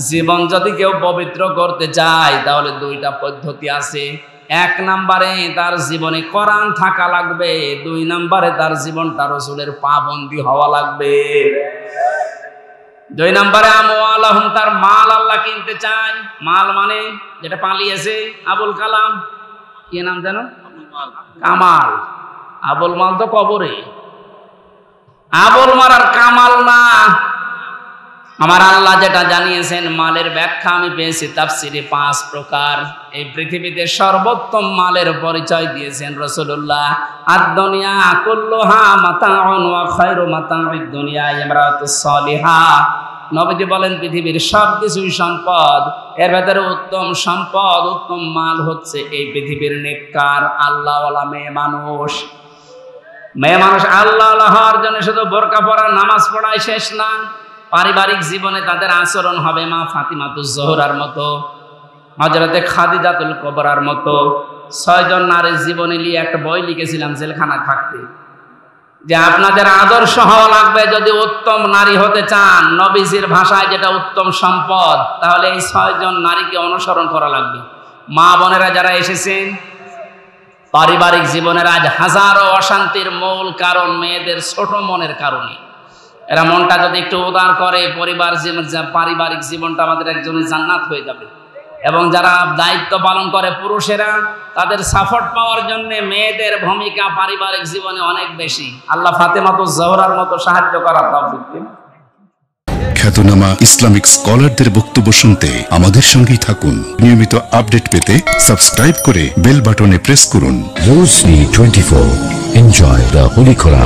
জীবন যদি কেউ পবিত্র করতে চায় তাহলে 2টা পদ্ধতি আছে। 1 নম্বরে তার জীবনে কোরআন থাকা লাগবে, 2 নম্বরে তার জীবনটা রাসূলের পাবন্দি হওয়া লাগবে। 2 নম্বরে আমওয়ালাহুম, তার মাল আল্লাহ কিনতে চায়। মাল মানে যেটা পালিয়েছে। আবুল কালাম, কি নাম জানো? কামাল। আবুল মাল তো কবরে, আবুল মারার কামাল না। আমার আল্লাহ যেটা জানিয়েছেন, মালের ব্যাখ্যা আমি পেয়েছি তাফসিরে 5 প্রকার। এই পৃথিবীতে সর্বোত্তম মালের পরিচয় দিয়েছেন রাসূলুল্লাহ। আদ-দুনিয়া কুল্লুহা মাতাউন ওয়া খায়রু মাতাউদ দুনিয়া ইমরাতুস সালিহা। নবীজি বলেন পৃথিবীর সবকিছুই সম্পদ, এর ভেতরে উত্তম সম্পদ, উত্তম মাল হচ্ছে এই পৃথিবীর নেককার আল্লাহওয়ালা মেয়ে মানুষ। মেয়ে মানুষ আল্লাহওয়ালা হওয়ার জন্য শুধু বোরকা পরা, নামাজ পড়াই শেষ না। পারিবারিক জীবনে তাদের আচরণ হবে মা ফাতিমাতুজ জোহরার মতো, হযরতে খাদিজাতুল কুবরার মতো। 6 জন নারীর জীবনী নিয়ে একটা বই লিখেছিলাম জেলখানায় থাকতে, যে আপনাদের আদর্শ হওয়া লাগবে যদি উত্তম নারী হতে চান। নবীজির ভাষায় যেটা উত্তম সম্পদ, তাহলে এই 6 জন নারীকে অনুসরণ করা লাগবে। মা বোনেরা যারা এসেছেন, পারিবারিক জীবনের আজ হাজারো অশান্তির মূল কারণ মেয়েদের ছোট মনের কারণে। এরা মনটা যদি একটু উদার করে, পারিবারিক জীবনটা আমাদের একজনের জান্নাত হয়ে যাবে। এবং যারা দায়িত্ব পালন করে পুরুষেরা, তাদের সাপোর্ট পাওয়ার জন্য মেয়েদের ভূমিকা পারিবারিক জীবনে অনেক বেশি। আল্লাহ ফাতেমাতুজ জোহরার মতো সাহায্য করার তৌফিক দিন। খ্যাতনামা ইসলামিক স্কলারদের বক্তব্য শুনতে আমাদের সঙ্গেই থাকুন। নিয়মিত আপডেট পেতে সাবস্ক্রাইব করে বেল বাটনে প্রেস করুন। Rosary 24. Enjoy the Holy Quran.